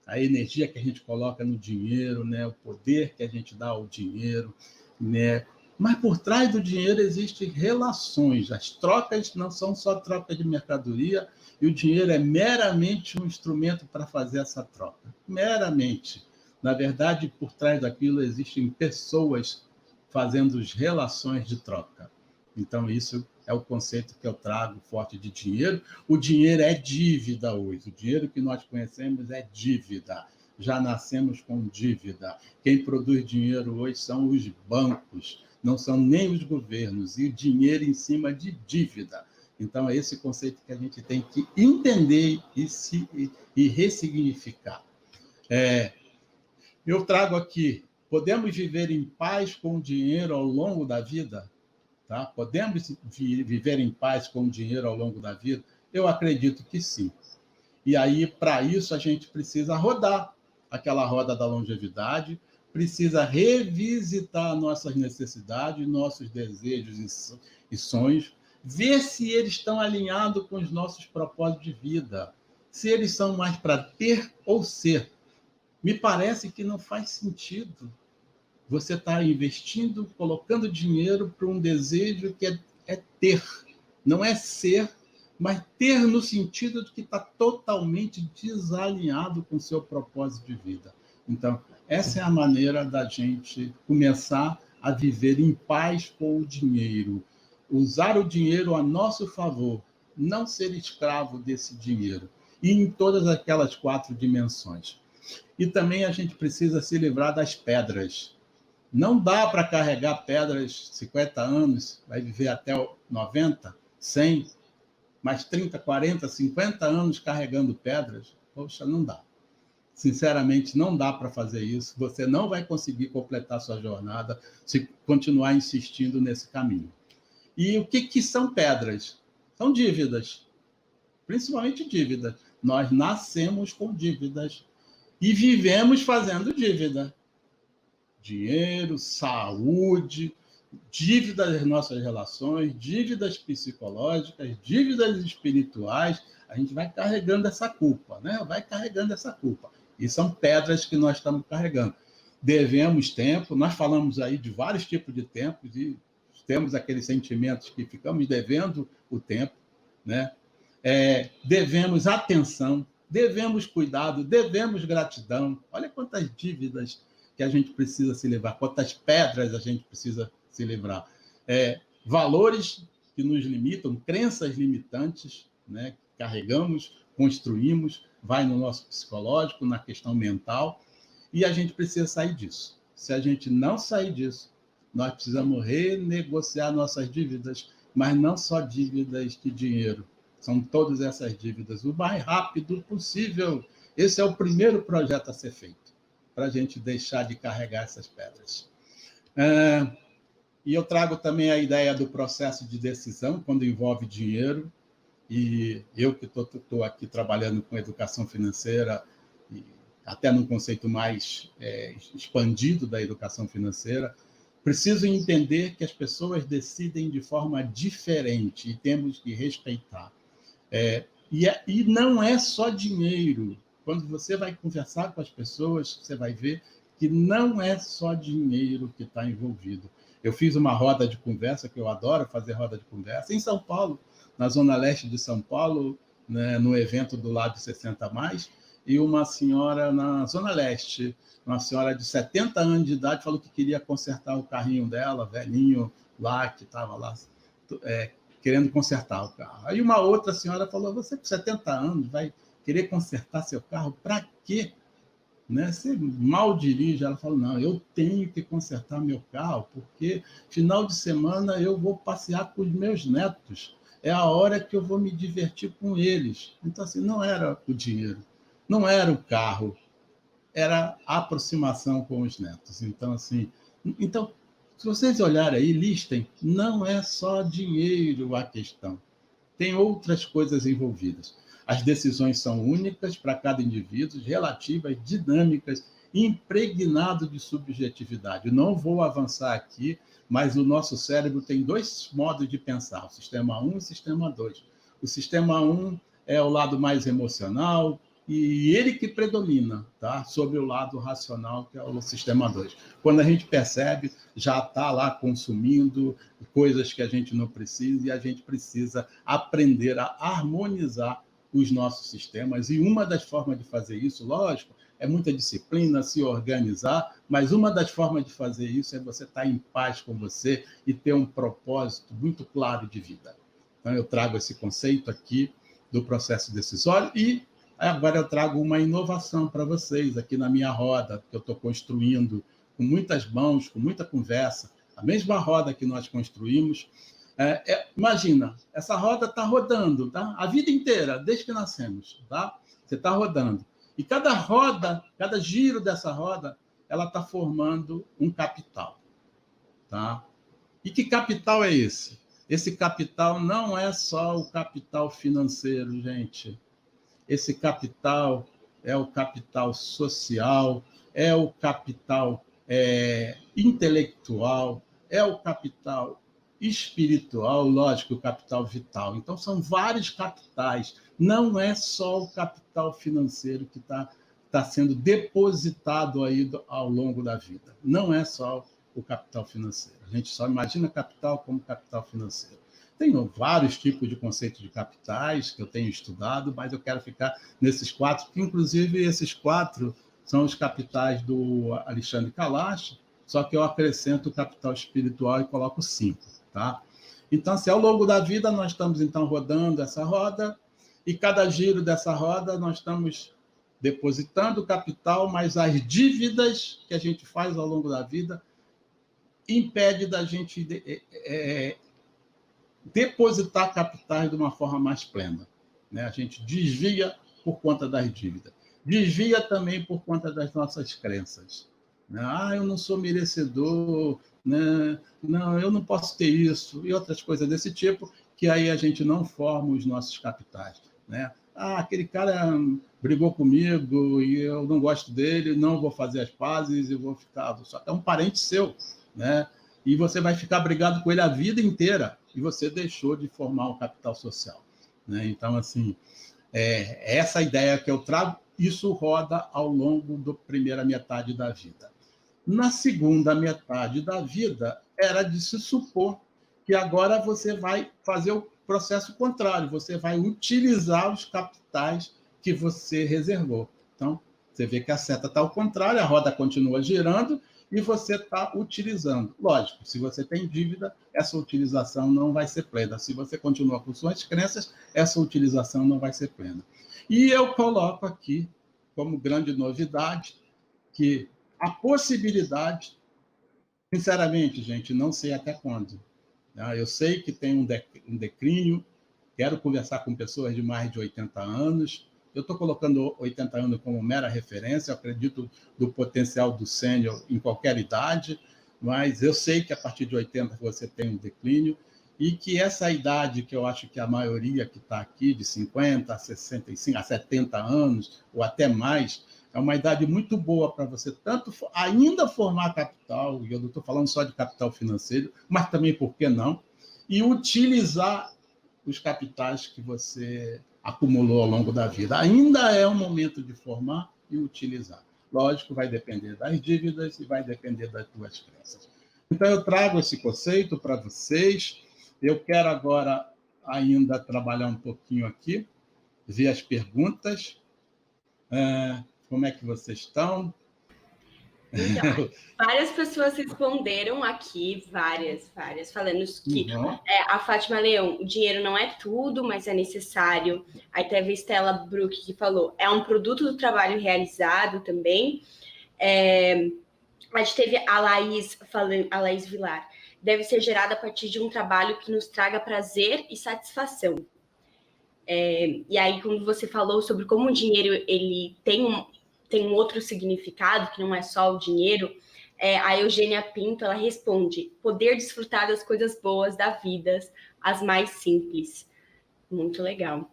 A energia que a gente coloca no dinheiro, né? O poder que a gente dá ao dinheiro, né? Mas por trás do dinheiro existem relações. As trocas não são só troca de mercadoria, e o dinheiro é meramente um instrumento para fazer essa troca. Meramente. Na verdade, por trás daquilo existem pessoas fazendo as relações de troca. Então, isso é o conceito que eu trago forte de dinheiro. O dinheiro é dívida hoje. O dinheiro que nós conhecemos é dívida. Já nascemos com dívida. Quem produz dinheiro hoje são os bancos, não são nem os governos. E dinheiro em cima de dívida. Então, é esse conceito que a gente tem que entender e ressignificar. Eu trago aqui, podemos viver em paz com o dinheiro ao longo da vida? Tá? Podemos viver em paz com o dinheiro ao longo da vida? Eu acredito que sim. E aí, para isso, a gente precisa rodar aquela roda da longevidade, precisa revisitar nossas necessidades, nossos desejos e sonhos, ver se eles estão alinhados com os nossos propósitos de vida, se eles são mais para ter ou ser. Me parece que não faz sentido você está investindo, colocando dinheiro para um desejo que é ter. Não é ser, mas ter no sentido de que está totalmente desalinhado com o seu propósito de vida. Então, essa é a maneira da gente começar a viver em paz com o dinheiro. Usar o dinheiro a nosso favor, não ser escravo desse dinheiro. E em todas aquelas 4 dimensões. E também a gente precisa se livrar das pedras. Não dá para carregar pedras 50 anos, vai viver até 90, 100, mais 30, 40, 50 anos carregando pedras. Poxa, não dá. Sinceramente, não dá para fazer isso. Você não vai conseguir completar sua jornada se continuar insistindo nesse caminho. E o que são pedras? São dívidas. Principalmente dívidas. Nós nascemos com dívidas e vivemos fazendo dívida. Dinheiro, saúde, dívidas das nossas relações, dívidas psicológicas, dívidas espirituais. A gente vai carregando essa culpa, né? Vai carregando essa culpa. E são pedras que nós estamos carregando. Devemos tempo, nós falamos aí de vários tipos de tempos e temos aqueles sentimentos que ficamos devendo o tempo, né? Devemos atenção, devemos cuidado, devemos gratidão. Olha quantas dívidas que a gente precisa se livrar, quantas pedras a gente precisa se livrar. Valores que nos limitam, crenças limitantes, né, que carregamos, construímos, vai no nosso psicológico, na questão mental, e a gente precisa sair disso. Se a gente não sair disso, nós precisamos renegociar nossas dívidas, mas não só dívidas de dinheiro, são todas essas dívidas, o mais rápido possível. Esse é o primeiro projeto a ser feito, para a gente deixar de carregar essas pedras. E eu trago também a ideia do processo de decisão, quando envolve dinheiro, e eu que estou aqui trabalhando com educação financeira, e até num conceito mais expandido da educação financeira, preciso entender que as pessoas decidem de forma diferente e temos que respeitar. E não é só dinheiro. Quando você vai conversar com as pessoas, você vai ver que não é só dinheiro que está envolvido. Eu fiz uma roda de conversa, que eu adoro fazer roda de conversa, em São Paulo, na zona leste de São Paulo, né, no evento do Lab 60+, e uma senhora na zona leste, uma senhora de 70 anos de idade, falou que queria consertar o carrinho dela, velhinho lá, que estava lá, querendo consertar o carro. Aí uma outra senhora falou, você com 70 anos vai querer consertar seu carro? Para quê? Né? Você mal dirige. Ela falou, não, eu tenho que consertar meu carro, porque final de semana eu vou passear com os meus netos. É a hora que eu vou me divertir com eles. Então, assim, não era o dinheiro, não era o carro, era a aproximação com os netos. Então, assim, se vocês olharem aí, listem, não é só dinheiro a questão. Tem outras coisas envolvidas. As decisões são únicas para cada indivíduo, relativas, dinâmicas, impregnado de subjetividade. Não vou avançar aqui mas o nosso cérebro tem dois modos de pensar, o sistema 1 e o sistema 2. O sistema 1 é o lado mais emocional, e ele que predomina, tá? Sobre o lado racional, que é o sistema 2. Quando a gente percebe, já está lá consumindo coisas que a gente não precisa, e a gente precisa aprender a harmonizar os nossos sistemas. E uma das formas de fazer isso, lógico, é muita disciplina, se organizar, mas uma das formas de fazer isso é você estar em paz com você e ter um propósito muito claro de vida. Então, eu trago esse conceito aqui do processo decisório e agora eu trago uma inovação para vocês aqui na minha roda, que eu estou construindo com muitas mãos, com muita conversa. A mesma roda que nós construímos. Imagina, essa roda está rodando, tá? A vida inteira, desde que nascemos, tá? Você está rodando. E cada roda, cada giro dessa roda, ela está formando um capital, tá? E que capital é esse? Esse capital não é só o capital financeiro, gente. Esse capital é o capital social, é o capital intelectual, é o capital espiritual, lógico, o capital vital. Então, são vários capitais. Não é só o capital financeiro que está sendo depositado aí ao longo da vida. Não é só o capital financeiro. A gente só imagina capital como capital financeiro. Tenho vários tipos de conceitos de capitais que eu tenho estudado, mas eu quero ficar nesses 4, que inclusive esses 4 são os capitais do Alexandre Kalash, só que eu acrescento o capital espiritual e coloco 5, tá? Então, assim, ao longo da vida, nós estamos, então, rodando essa roda, e cada giro dessa roda, nós estamos depositando capital, mas as dívidas que a gente faz ao longo da vida impede da gente depositar capitais de uma forma mais plena, né? A gente desvia por conta das dívidas. Desvia também por conta das nossas crenças, né? Eu não sou merecedor, né? Não, eu não posso ter isso, e outras coisas desse tipo, que aí a gente não forma os nossos capitais, né? Aquele cara brigou comigo e eu não gosto dele, não vou fazer as pazes e vou ficar... Só que é um parente seu, né? E você vai ficar brigado com ele a vida inteira, e você deixou de formar um capital social, né? Então, assim, essa ideia que eu trago, isso roda ao longo da primeira metade da vida. Na segunda metade da vida, era de se supor que agora você vai fazer o processo contrário, você vai utilizar os capitais que você reservou. Então, você vê que a seta está ao contrário, a roda continua girando, e você está utilizando. Lógico, se você tem dívida, essa utilização não vai ser plena. Se você continua com suas crenças, essa utilização não vai ser plena. E eu coloco aqui, como grande novidade, que a possibilidade, sinceramente, gente, não sei até quando. Eu sei que tem um declínio, quero conversar com pessoas de mais de 80 anos, eu estou colocando 80 anos como mera referência, eu acredito do potencial do sênior em qualquer idade, mas eu sei que a partir de 80 você tem um declínio, e que essa idade, que eu acho que a maioria que está aqui, de 50 a 65, a 70 anos, ou até mais, é uma idade muito boa para você tanto ainda formar capital, e eu não estou falando só de capital financeiro, mas também, por que não, e utilizar os capitais que você acumulou ao longo da vida. Ainda é o momento de formar e utilizar. Lógico, vai depender das dívidas e vai depender das tuas crenças. Então, eu trago esse conceito para vocês. Eu quero agora ainda trabalhar um pouquinho aqui, ver as perguntas. Como é que vocês estão? Então, várias pessoas responderam aqui, várias, falando que a Fátima Leão, o dinheiro não é tudo, mas é necessário. Aí teve a Estela Brook que falou, é um produto do trabalho realizado também. A gente teve a Laís falando, a Laís Vilar, deve ser gerada a partir de um trabalho que nos traga prazer e satisfação. E aí, quando você falou sobre como o dinheiro ele tem um outro significado, que não é só o dinheiro, a Eugênia Pinto, ela responde, poder desfrutar das coisas boas da vida, as mais simples. Muito legal.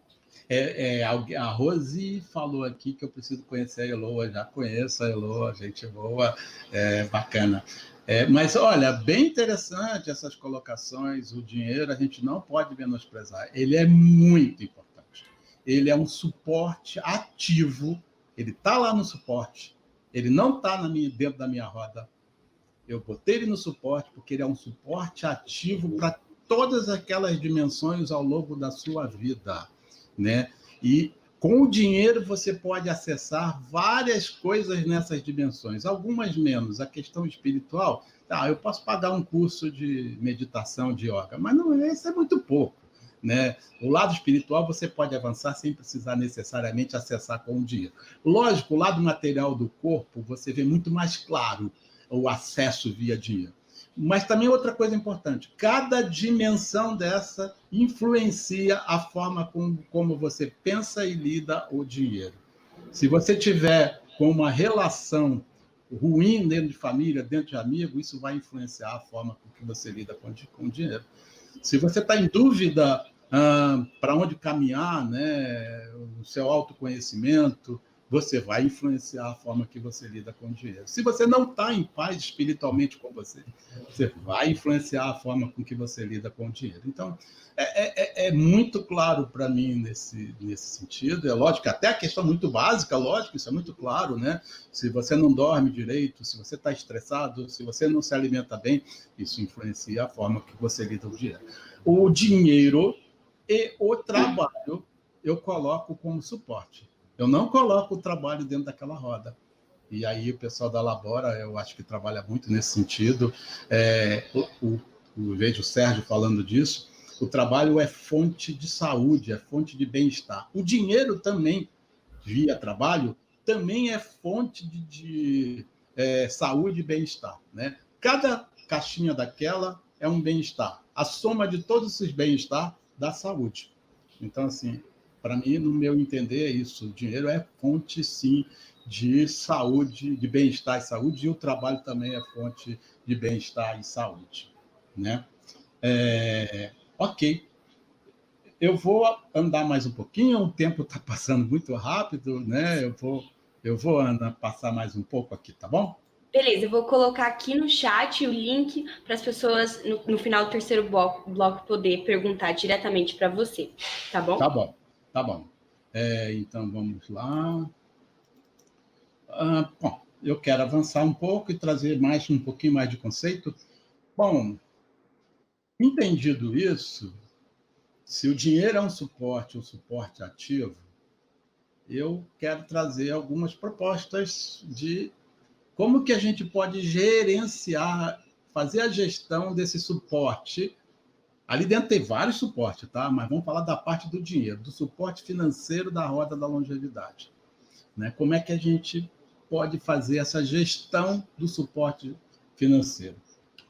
A Rose falou aqui que eu preciso conhecer a Eloa, já conheço a Eloa, gente boa, bacana. Mas, olha, bem interessante essas colocações. O dinheiro a gente não pode menosprezar. Ele é muito importante. Ele é um suporte ativo. Ele está lá no suporte. Ele não está dentro da minha roda. Eu botei ele no suporte porque ele é um suporte ativo para todas aquelas dimensões ao longo da sua vida, né? E com o dinheiro você pode acessar várias coisas nessas dimensões, algumas menos. A questão espiritual, eu posso pagar um curso de meditação, de yoga, mas não, isso é muito pouco, né? O lado espiritual você pode avançar sem precisar necessariamente acessar com o dinheiro. Lógico, o lado material do corpo você vê muito mais claro o acesso via dinheiro. Mas também outra coisa importante, cada dimensão dessa influencia a forma como você pensa e lida o dinheiro. Se você tiver com uma relação ruim dentro de família, dentro de amigo, isso vai influenciar a forma com que você lida com o dinheiro. Se você está em dúvida para onde caminhar, né, o seu autoconhecimento, você vai influenciar a forma que você lida com o dinheiro. Se você não está em paz espiritualmente com você, você vai influenciar a forma com que você lida com o dinheiro. Então, é muito claro para mim nesse sentido. É lógico, até a questão muito básica, lógico, isso é muito claro, né? Se você não dorme direito, se você está estressado, se você não se alimenta bem, isso influencia a forma que você lida com o dinheiro. O dinheiro e o trabalho eu coloco como suporte. Eu não coloco o trabalho dentro daquela roda. E aí o pessoal da Labora, eu acho que trabalha muito nesse sentido. Eu vejo o Sérgio falando disso. O trabalho é fonte de saúde, é fonte de bem-estar. O dinheiro também, via trabalho, também é fonte de saúde e bem-estar, né? Cada caixinha daquela é um bem-estar. A soma de todos esses bem-estar dá saúde. Então, assim, para mim, no meu entender, é isso. O dinheiro é fonte, sim, de saúde, de bem-estar e saúde, e o trabalho também é fonte de bem-estar e saúde, né? Ok. Eu vou andar mais um pouquinho, o tempo está passando muito rápido, né? Eu vou, Ana, passar mais um pouco aqui, tá bom? Beleza, eu vou colocar aqui no chat o link para as pessoas, no final do terceiro bloco, poder perguntar diretamente para você, tá bom? Tá bom. Então, vamos lá. Bom, eu quero avançar um pouco e trazer um pouquinho mais de conceito. Bom, entendido isso, se o dinheiro é um suporte ativo, eu quero trazer algumas propostas de como que a gente pode gerenciar, fazer a gestão desse suporte. Ali dentro tem vários suportes, tá? Mas vamos falar da parte do dinheiro, do suporte financeiro da roda da longevidade, né? Como é que a gente pode fazer essa gestão do suporte financeiro?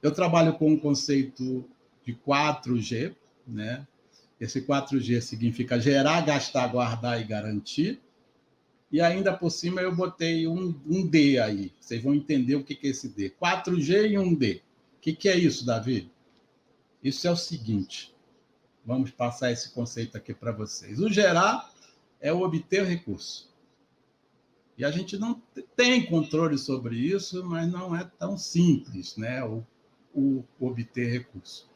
Eu trabalho com um conceito de 4G, né? Esse 4G significa gerar, gastar, guardar e garantir. E ainda por cima eu botei um D aí. Vocês vão entender o que é esse D. 4G e um D. O que é isso, Davi? Isso é o seguinte. Vamos passar esse conceito aqui para vocês. O gerar é o obter recurso. E a gente não tem controle sobre isso, mas não é tão simples, né? O obter recurso.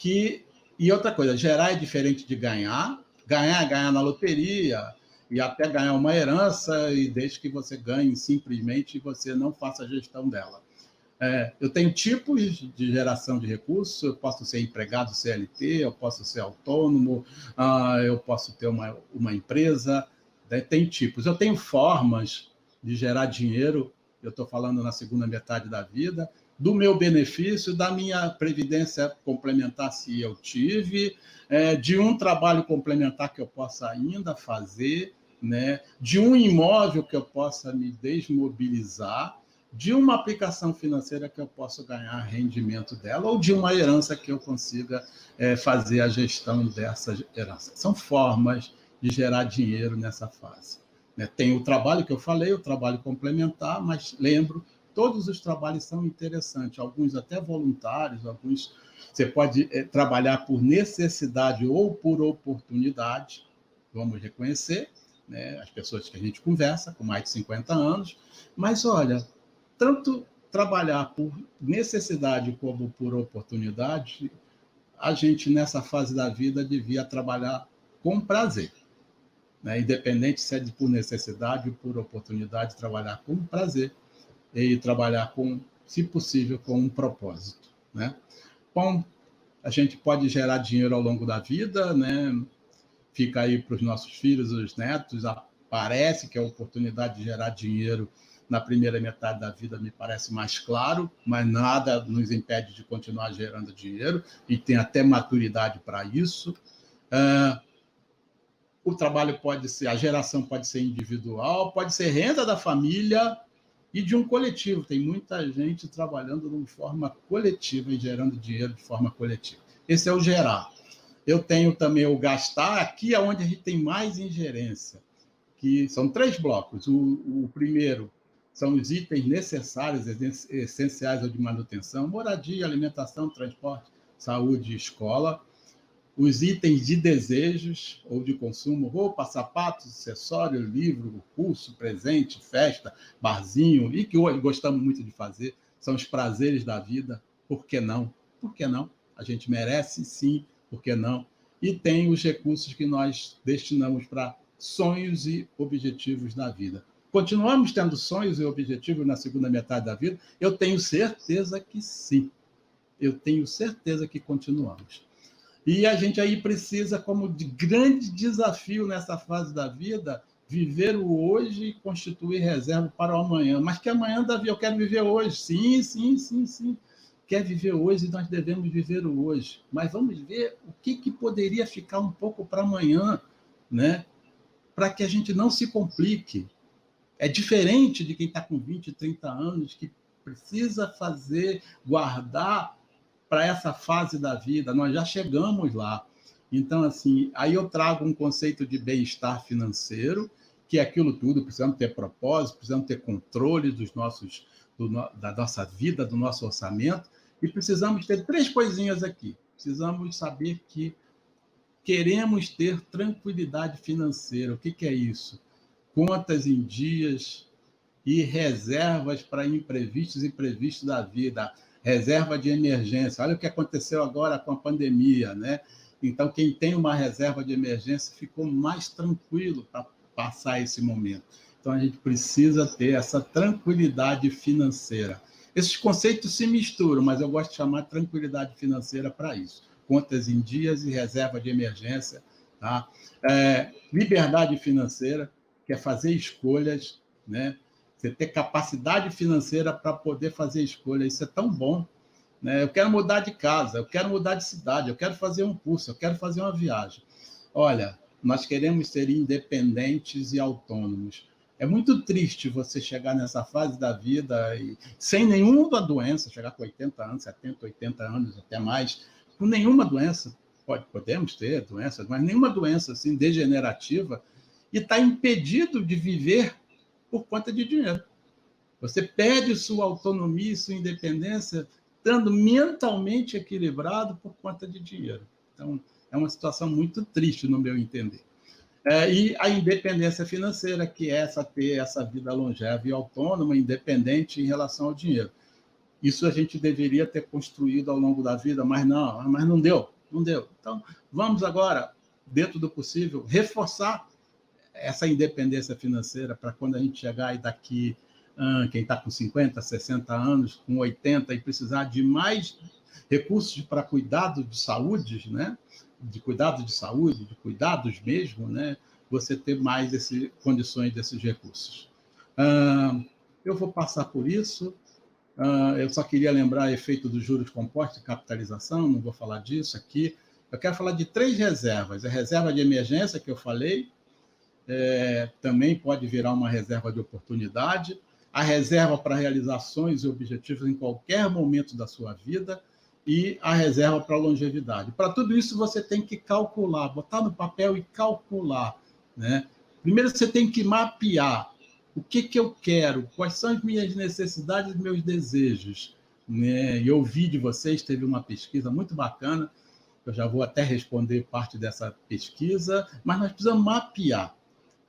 E outra coisa, gerar é diferente de ganhar. Ganhar é ganhar na loteria, e até ganhar uma herança, e desde que você ganhe simplesmente você não faça a gestão dela. Eu tenho tipos de geração de recursos, eu posso ser empregado CLT, eu posso ser autônomo, eu posso ter uma empresa, tem tipos. Eu tenho formas de gerar dinheiro, eu estou falando na segunda metade da vida, do meu benefício, da minha previdência complementar, se eu tive, de um trabalho complementar que eu possa ainda fazer, né? De um imóvel que eu possa me desmobilizar, de uma aplicação financeira que eu possa ganhar rendimento dela, ou de uma herança que eu consiga fazer a gestão dessa herança. São formas de gerar dinheiro nessa fase. Tem o trabalho que eu falei, o trabalho complementar, mas lembro, todos os trabalhos são interessantes, alguns até voluntários, alguns você pode trabalhar por necessidade ou por oportunidade, vamos reconhecer, né, as pessoas que a gente conversa, com mais de 50 anos, mas olha, tanto trabalhar por necessidade como por oportunidade, a gente, nessa fase da vida, devia trabalhar com prazer, né? Independente se é por necessidade ou por oportunidade, trabalhar com prazer e trabalhar com, se possível, com um propósito, né? Bom, a gente pode gerar dinheiro ao longo da vida, né? Fica aí para os nossos filhos, os netos, parece que a oportunidade de gerar dinheiro na primeira metade da vida me parece mais claro, mas nada nos impede de continuar gerando dinheiro, e tem até maturidade para isso. O trabalho pode ser, a geração pode ser individual, pode ser renda da família e de um coletivo. Tem muita gente trabalhando de forma coletiva e gerando dinheiro de forma coletiva. Esse é o gerar. Eu tenho também o gastar, aqui é onde a gente tem mais ingerência, que são 3 blocos. O primeiro são os itens necessários, essenciais ou de manutenção: moradia, alimentação, transporte, saúde e escola. Os itens de desejos ou de consumo: roupa, sapatos, acessório, livro, curso, presente, festa, barzinho, e que hoje gostamos muito de fazer, são os prazeres da vida. Por que não? Por que não? A gente merece, sim, por que não? E tem os recursos que nós destinamos para sonhos e objetivos da vida. Continuamos tendo sonhos e objetivos na segunda metade da vida? Eu tenho certeza que sim. Eu tenho certeza que continuamos. E a gente aí precisa, como de grande desafio nessa fase da vida, viver o hoje e constituir reserva para o amanhã. Mas que amanhã, Davi, eu quero viver hoje. Sim, sim, sim, sim. Quer viver hoje e nós devemos viver o hoje. Mas vamos ver o que poderia ficar um pouco para amanhã, né? Para que a gente não se complique. É diferente de quem está com 20, 30 anos, que precisa fazer, guardar para essa fase da vida. Nós já chegamos lá. Então, assim, aí eu trago um conceito de bem-estar financeiro, que é aquilo tudo: precisamos ter propósito, precisamos ter controle da nossa vida, do nosso orçamento, e precisamos ter 3 coisinhas aqui. Precisamos saber que queremos ter tranquilidade financeira. O que é isso? Contas em dias e reservas para imprevistos e previstos da vida. Reserva de emergência. Olha o que aconteceu agora com a pandemia, né? Então, quem tem uma reserva de emergência ficou mais tranquilo para passar esse momento. Então, a gente precisa ter essa tranquilidade financeira. Esses conceitos se misturam, mas eu gosto de chamar tranquilidade financeira para isso. Contas em dias e reserva de emergência, tá? Liberdade financeira, que é fazer escolhas, né? Você ter capacidade financeira para poder fazer escolhas. Isso é tão bom, né? Eu quero mudar de casa, eu quero mudar de cidade, eu quero fazer um curso, eu quero fazer uma viagem. Olha, nós queremos ser independentes e autônomos. É muito triste você chegar nessa fase da vida e, sem nenhuma doença, chegar com 80 anos, 70, 80 anos, até mais, com nenhuma doença. Podemos ter doenças, mas nenhuma doença assim, degenerativa, e está impedido de viver por conta de dinheiro. Você perde sua autonomia e sua independência estando mentalmente equilibrado por conta de dinheiro. Então, é uma situação muito triste, no meu entender. E a independência financeira, que é ter essa vida longeva e autônoma, independente em relação ao dinheiro. Isso a gente deveria ter construído ao longo da vida, mas não deu. Então, vamos agora, dentro do possível, reforçar essa independência financeira para quando a gente chegar e daqui, quem está com 50, 60 anos, com 80, e precisar de mais recursos para cuidado de saúde, né? De cuidado de saúde, de cuidados mesmo, né? Você ter mais condições desses recursos. Eu vou passar por isso. Eu só queria lembrar o efeito dos juros compostos e capitalização, não vou falar disso aqui. Eu quero falar de 3 reservas. A reserva de emergência, que eu falei, também pode virar uma reserva de oportunidade. A reserva para realizações e objetivos em qualquer momento da sua vida, e a reserva para longevidade. Para tudo isso, você tem que calcular, botar no papel e calcular, né? Primeiro, você tem que mapear o que eu quero, quais são as minhas necessidades e meus desejos, né? E eu ouvi de vocês, teve uma pesquisa muito bacana, eu já vou até responder parte dessa pesquisa, mas nós precisamos mapear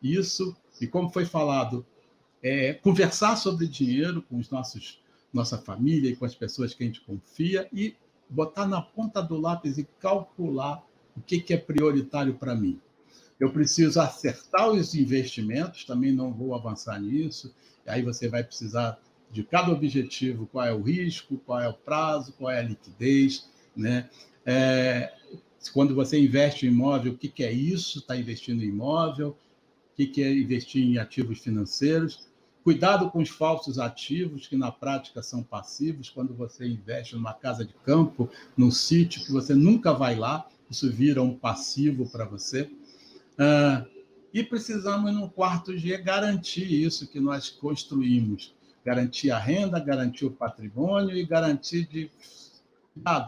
isso, e como foi falado, conversar sobre dinheiro com os nossos nossa família e com as pessoas que a gente confia e botar na ponta do lápis e calcular o que é prioritário para mim. Eu preciso acertar os investimentos, também não vou avançar nisso, aí você vai precisar de cada objetivo, qual é o risco, qual é o prazo, qual é a liquidez, né? Quando você investe em imóvel, o que é isso? Está investindo em imóvel? O que é investir em ativos financeiros? Cuidado com os falsos ativos, que na prática são passivos. Quando você investe numa casa de campo, num sítio que você nunca vai lá, isso vira um passivo para você. E precisamos, no quarto G, garantir isso que nós construímos. Garantir a renda, garantir o patrimônio e garantir de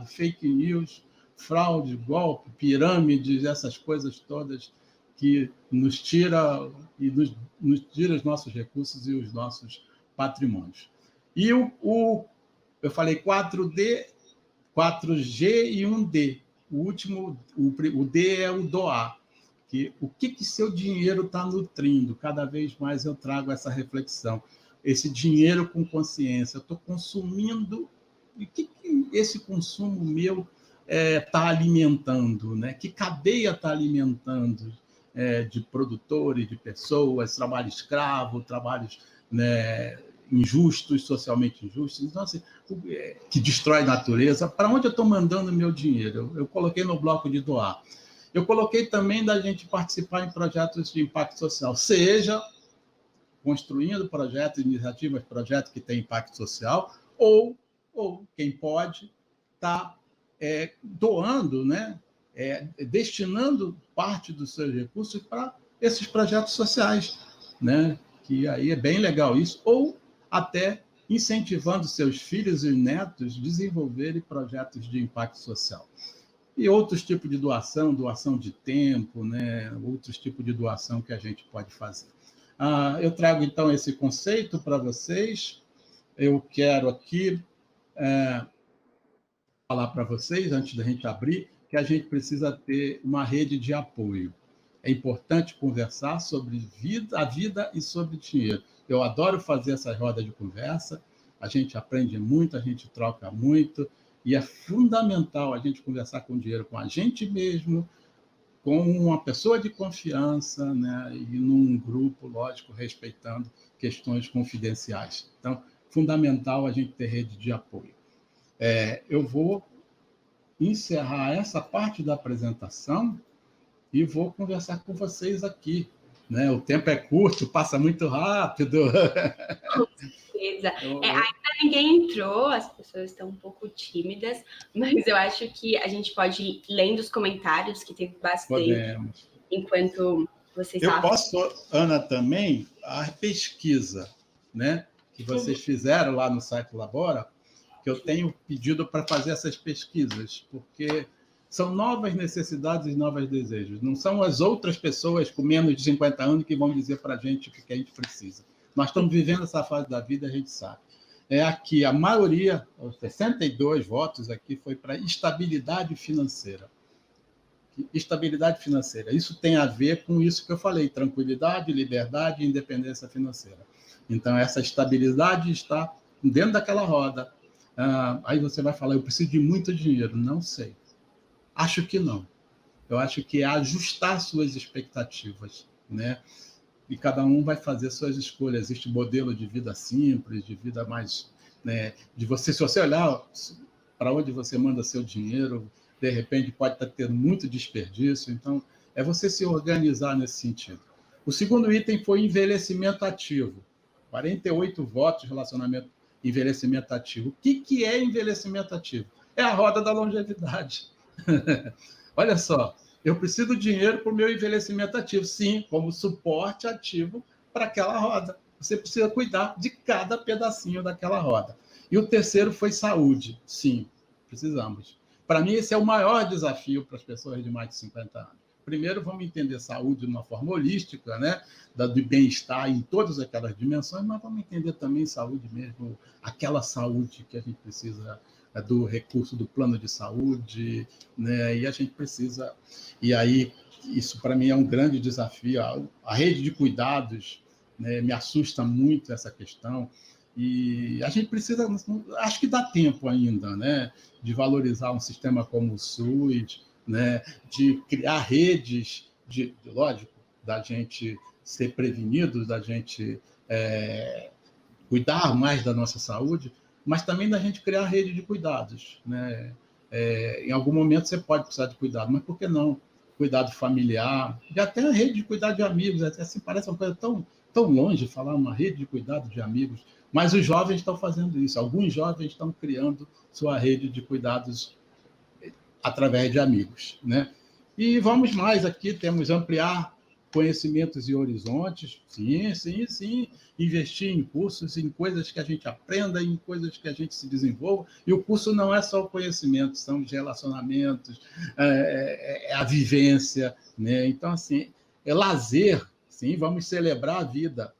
fake news, fraude, golpe, pirâmides, essas coisas todas que nos tira os nossos recursos e os nossos patrimônios. E eu falei 4D, 4G e 1D. O último, o D é o doar. O que seu dinheiro está nutrindo? Cada vez mais eu trago essa reflexão. Esse dinheiro com consciência. Eu estou consumindo. E o que esse consumo meu está alimentando? Né? Que cadeia está alimentando? De produtores, de pessoas, trabalho escravo, trabalhos, né, injustos, socialmente injustos, então, assim, que destrói a natureza. Para onde eu estou mandando meu dinheiro? Eu coloquei no bloco de doar. Eu coloquei também da gente participar em projetos de impacto social, seja construindo projetos, iniciativas, projetos que têm impacto social, ou quem pode está doando, né? Destinando parte dos seus recursos para esses projetos sociais, né? Que aí é bem legal isso, ou até incentivando seus filhos e netos a desenvolverem projetos de impacto social. E outros tipos de doação de tempo, né? Outros tipos de doação que a gente pode fazer. Eu trago, então, esse conceito para vocês. Eu quero aqui falar para vocês, antes da gente abrir, que a gente precisa ter uma rede de apoio. É importante conversar sobre a vida e sobre dinheiro. Eu adoro fazer essa roda de conversa, a gente aprende muito, a gente troca muito, e é fundamental a gente conversar com o dinheiro com a gente mesmo, com uma pessoa de confiança, né? E num grupo, lógico, respeitando questões confidenciais. Então, fundamental a gente ter rede de apoio. Eu vou encerrar essa parte da apresentação e vou conversar com vocês aqui. Né? O tempo é curto, passa muito rápido. Com certeza. Ainda ninguém entrou, as pessoas estão um pouco tímidas, mas eu acho que a gente pode ir lendo os comentários, que teve bastante. Podemos. Enquanto vocês Eu posso, Ana, também, a pesquisa, né, que vocês fizeram lá no site Labora, que eu tenho pedido para fazer essas pesquisas, porque são novas necessidades e novos desejos. Não são as outras pessoas com menos de 50 anos que vão dizer para a gente o que a gente precisa. Nós estamos vivendo essa fase da vida, a gente sabe. Aqui, a maioria, os 62 votos aqui, foi para estabilidade financeira. Estabilidade financeira. Isso tem a ver com isso que eu falei, tranquilidade, liberdade e independência financeira. Então, essa estabilidade está dentro daquela roda. Aí você vai falar, eu preciso de muito dinheiro. Não sei. Acho que não. Eu acho que é ajustar suas expectativas, né? E cada um vai fazer suas escolhas. Existe modelo de vida simples, de vida mais... Né? De você, se você olhar para onde você manda seu dinheiro, de repente pode estar tendo muito desperdício. Então, é você se organizar nesse sentido. O segundo item foi envelhecimento ativo. 48 votos relacionamento envelhecimento ativo. O que é envelhecimento ativo? É a roda da longevidade. Olha só, eu preciso de dinheiro para o meu envelhecimento ativo. Sim, como suporte ativo para aquela roda. Você precisa cuidar de cada pedacinho daquela roda. E o terceiro foi saúde. Sim, precisamos. Para mim, esse é o maior desafio para as pessoas de mais de 50 anos. Primeiro, vamos entender saúde de uma forma holística, né? Do bem-estar em todas aquelas dimensões, mas vamos entender também saúde mesmo, aquela saúde que a gente precisa do recurso do plano de saúde, né? E a gente precisa... E aí, isso para mim é um grande desafio. A rede de cuidados, né? Me assusta muito essa questão. E a gente precisa, acho que dá tempo ainda, né, de valorizar um sistema como o SUS, né, de criar redes, lógico, da gente ser prevenido, da gente cuidar mais da nossa saúde, mas também da gente criar rede de cuidados, né? Em algum momento você pode precisar de cuidado, mas por que não? Cuidado familiar, e até a rede de cuidado de amigos, assim, parece uma coisa tão longe falar uma rede de cuidado de amigos, mas os jovens estão fazendo isso, alguns jovens estão criando sua rede de cuidados através de amigos, né? E vamos mais aqui, temos ampliar conhecimentos e horizontes, sim, investir em cursos, em coisas que a gente aprenda, em coisas que a gente se desenvolva, e o curso não é só o conhecimento, são os relacionamentos, a vivência, né? Então, assim, é lazer, sim, vamos celebrar a vida,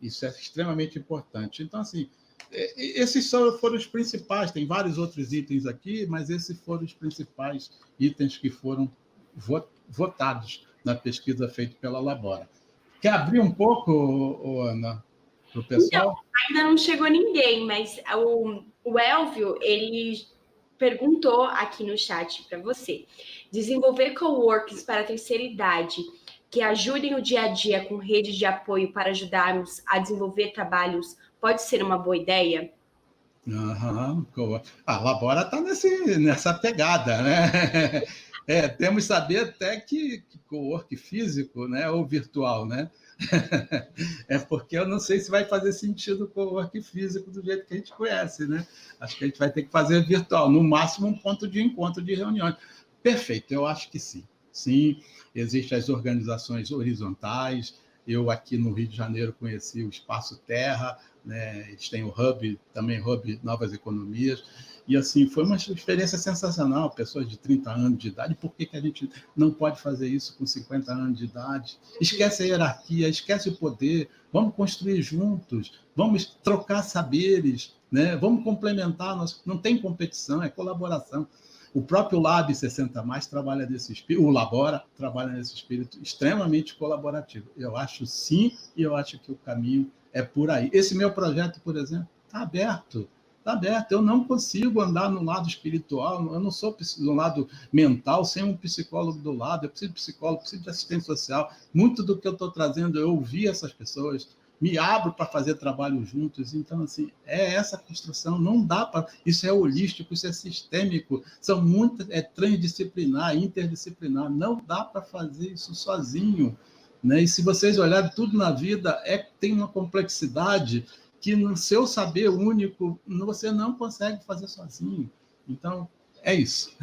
isso é extremamente importante. Então, assim, esses foram os principais, tem vários outros itens aqui, mas esses foram os principais itens que foram votados na pesquisa feita pela Labora. Quer abrir um pouco, Ana, para o pessoal? Então, ainda não chegou ninguém, mas o Elvio, ele perguntou aqui no chat para você. Desenvolver coworks para a terceira idade que ajudem o dia a dia com rede de apoio para ajudarmos a desenvolver trabalhos pode ser uma boa ideia? A Labora está nessa pegada, né? Temos que saber até que cowork físico, né, ou virtual, né? Porque eu não sei se vai fazer sentido o cowork físico do jeito que a gente conhece, né? Acho que a gente vai ter que fazer virtual, no máximo um ponto de encontro de reuniões. Perfeito, eu acho que sim. Sim, existem as organizações horizontais. Eu aqui no Rio de Janeiro conheci o Espaço Terra, né? Eles têm o Hub, também Hub Novas Economias, e assim, foi uma experiência sensacional, pessoas de 30 anos de idade, por que a gente não pode fazer isso com 50 anos de idade? Esquece a hierarquia, esquece o poder, vamos construir juntos, vamos trocar saberes, né? Vamos complementar, não tem competição, é colaboração. O próprio Lab 60+, trabalha nesse espírito, o Labora trabalha nesse espírito extremamente colaborativo. Eu acho sim, e eu acho que o caminho é por aí. Esse meu projeto, por exemplo, está aberto. Está aberto. Eu não consigo andar no lado espiritual, eu não sou no lado mental sem um psicólogo do lado. Eu preciso de psicólogo, preciso de assistente social. Muito do que eu estou trazendo, eu ouvi essas pessoas, me abro para fazer trabalho juntos. Então, assim, é essa construção, não dá para... Isso é holístico, isso é sistêmico, é transdisciplinar, interdisciplinar, não dá para fazer isso sozinho, né? E se vocês olharem tudo na vida, tem uma complexidade que no seu saber único você não consegue fazer sozinho. Então, é isso.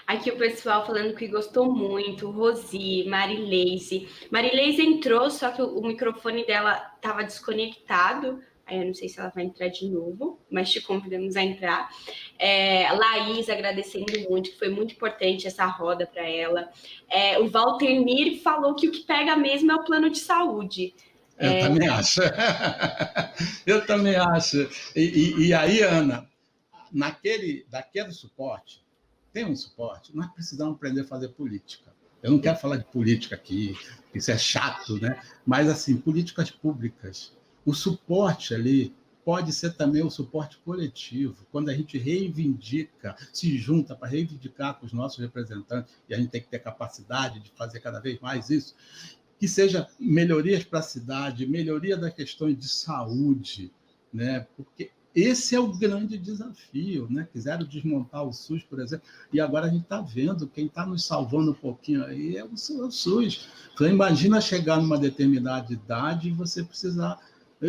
Aqui o pessoal falando que gostou muito, Rosi, Marileise. Marileise entrou, só que o microfone dela estava desconectado. Eu não sei se ela vai entrar de novo, mas te convidamos a entrar. Laís agradecendo muito, que foi muito importante essa roda para ela. O Walter Mir falou que o que pega mesmo é o plano de saúde. Eu também acho. Eu também acho. E aí, Ana, daquele suporte, tem um suporte, nós precisamos aprender a fazer política. Eu não quero falar de política aqui, isso é chato, né? Mas, assim, políticas públicas. O suporte ali pode ser também o suporte coletivo, quando a gente reivindica, se junta para reivindicar com os nossos representantes, e a gente tem que ter capacidade de fazer cada vez mais isso, que seja melhorias para a cidade, melhoria das questões de saúde, né? Porque esse é o grande desafio, né? Quiseram desmontar o SUS, por exemplo, e agora a gente está vendo, quem está nos salvando um pouquinho aí é o SUS. Então, imagina chegar numa determinada idade e você precisar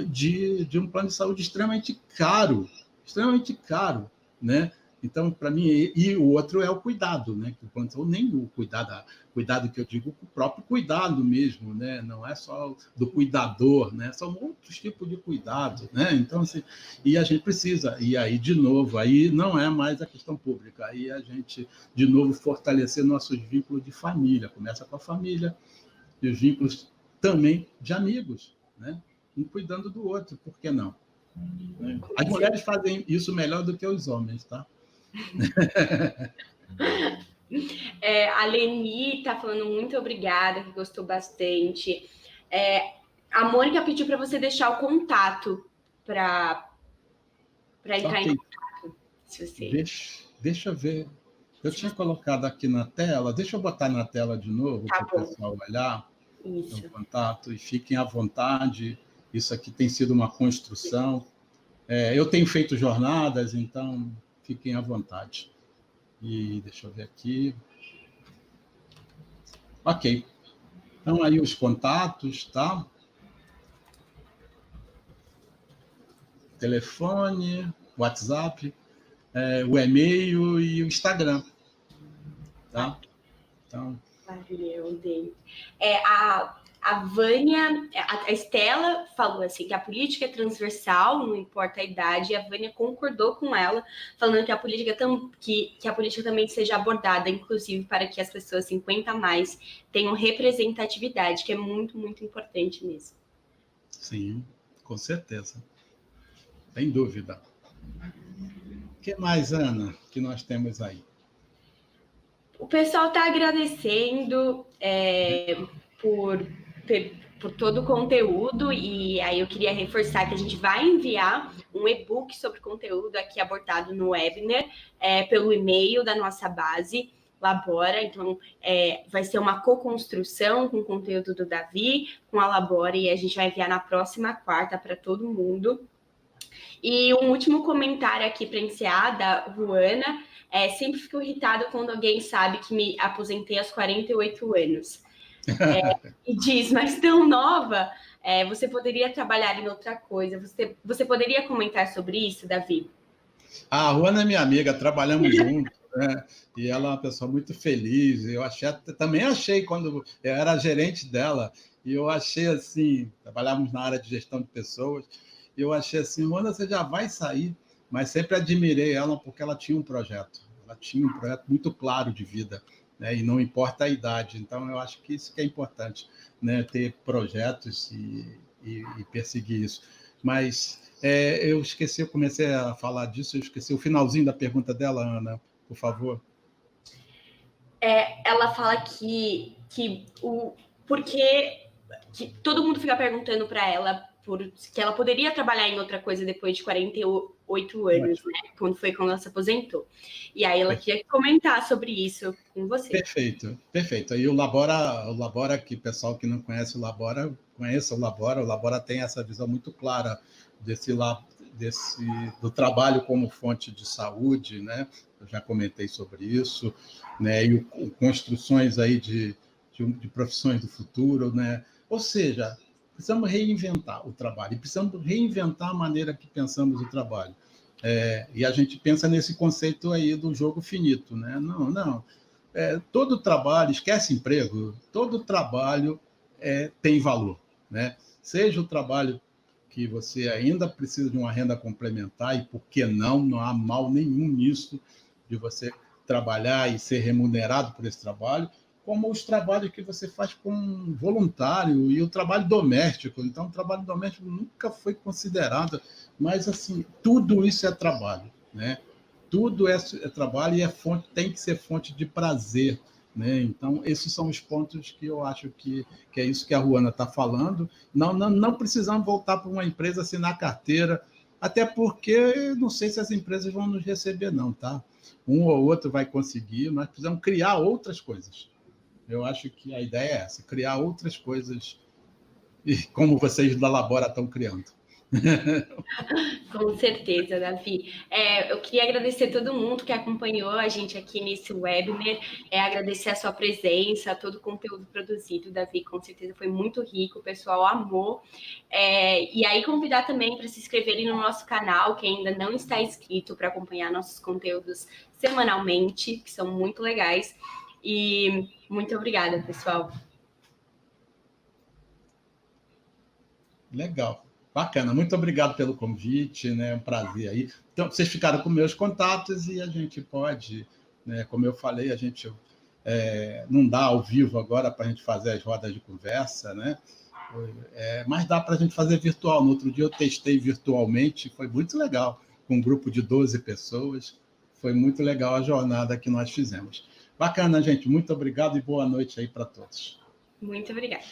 de um plano de saúde extremamente caro, né? Então, para mim, e o outro é o cuidado, né? Que o plano de saúde, nem o cuidado que eu digo, o próprio cuidado mesmo, né? Não é só do cuidador, né? São outros tipos de cuidado, né? Então, assim, e a gente precisa, e aí, de novo, aí não é mais a questão pública, aí a gente, de novo, fortalecer nossos vínculos de família, começa com a família, e os vínculos também de amigos, né? Um cuidando do outro, por que não? As mulheres fazem isso melhor do que os homens, tá? A Leni está falando muito obrigada, que gostou bastante. A Mônica pediu para você deixar o contato para entrar Ok. em contato. Se você... Deixa eu ver. Eu tinha colocado aqui na tela, deixa eu botar na tela de novo Tá para o bom. pessoal olhar o Isso. contato e fiquem à vontade. Isso aqui tem sido uma construção. Eu tenho feito jornadas, então fiquem à vontade. E deixa eu ver aqui. Ok. Então, aí os contatos, tá? Telefone, WhatsApp, o e-mail e o Instagram, tá? Então... Valeu, Dê. A Vânia, a Estela falou assim que a política é transversal, não importa a idade, e a Vânia concordou com ela, falando que a política, que a política também seja abordada, inclusive para que as pessoas 50 a mais tenham representatividade, que é muito, muito importante mesmo. Sim, com certeza. Sem dúvida. O que mais, Ana, que nós temos aí? O pessoal está agradecendo por todo o conteúdo, e aí eu queria reforçar que a gente vai enviar um e-book sobre conteúdo aqui abordado no webinar pelo e-mail da nossa base, Labora. Então, vai ser uma co-construção com o conteúdo do Davi, com a Labora, e a gente vai enviar na próxima quarta para todo mundo. E um último comentário aqui para encerrar, da Ruana. Sempre fico irritada quando alguém sabe que me aposentei aos 48 anos. E diz, mas tão nova, você poderia trabalhar em outra coisa. Você poderia comentar sobre isso, Davi? A Ruana é minha amiga, trabalhamos juntos, né? E ela é uma pessoa muito feliz. Eu também achei quando eu era gerente dela, e eu achei assim, trabalhávamos na área de gestão de pessoas, e eu achei assim, Ruana, você já vai sair, mas sempre admirei ela porque ela tinha um projeto muito claro de vida, né? E não importa a idade. Então, eu acho que isso que é importante, né? Ter projetos e perseguir isso. Mas eu esqueci, eu comecei a falar disso, eu esqueci o finalzinho da pergunta dela, Ana, por favor. Ela fala porque todo mundo fica perguntando para ela que ela poderia trabalhar em outra coisa depois de 48 anos, né? Quando ela se aposentou. E aí ela queria comentar sobre isso com você. Perfeito, perfeito. Aí o Labora, que o pessoal que não conhece o Labora, conheça o Labora. O Labora tem essa visão muito clara do trabalho como fonte de saúde, né? Eu já comentei sobre isso, né? E construções aí de profissões do futuro, né? Ou seja, precisamos reinventar o trabalho, e precisamos reinventar a maneira que pensamos o trabalho. E a gente pensa nesse conceito aí do jogo finito, né? Não. Todo trabalho, esquece emprego, todo trabalho tem valor, né? Seja o trabalho que você ainda precisa de uma renda complementar, e por que não há mal nenhum nisso, de você trabalhar e ser remunerado por esse trabalho, como os trabalhos que você faz com voluntário e o trabalho doméstico. Então, o trabalho doméstico nunca foi considerado, mas, assim, tudo isso é trabalho, né? Tudo é trabalho e tem que ser fonte de prazer, né? Então, esses são os pontos que eu acho que é isso que a Ruana está falando. Não precisamos voltar para uma empresa assinar carteira, até porque não sei se as empresas vão nos receber, não, tá? Um ou outro vai conseguir, nós precisamos criar outras coisas. Eu acho que a ideia é essa, criar outras coisas, e como vocês da Labora estão criando. Com certeza, Davi. Eu queria agradecer a todo mundo que acompanhou a gente aqui nesse webinar, agradecer a sua presença, todo o conteúdo produzido, Davi, com certeza foi muito rico, o pessoal amou. E aí convidar também para se inscreverem no nosso canal, que ainda não está inscrito, para acompanhar nossos conteúdos semanalmente, que são muito legais. E muito obrigada, pessoal. Legal. Bacana, muito obrigado pelo convite, né? É um prazer aí. Então, vocês ficaram com meus contatos e a gente pode, né, como eu falei, a gente não dá ao vivo agora para a gente fazer as rodas de conversa, né? Mas dá para a gente fazer virtual. No outro dia eu testei virtualmente, foi muito legal, com um grupo de 12 pessoas. Foi muito legal a jornada que nós fizemos. Bacana, gente. Muito obrigado e boa noite aí para todos. Muito obrigada.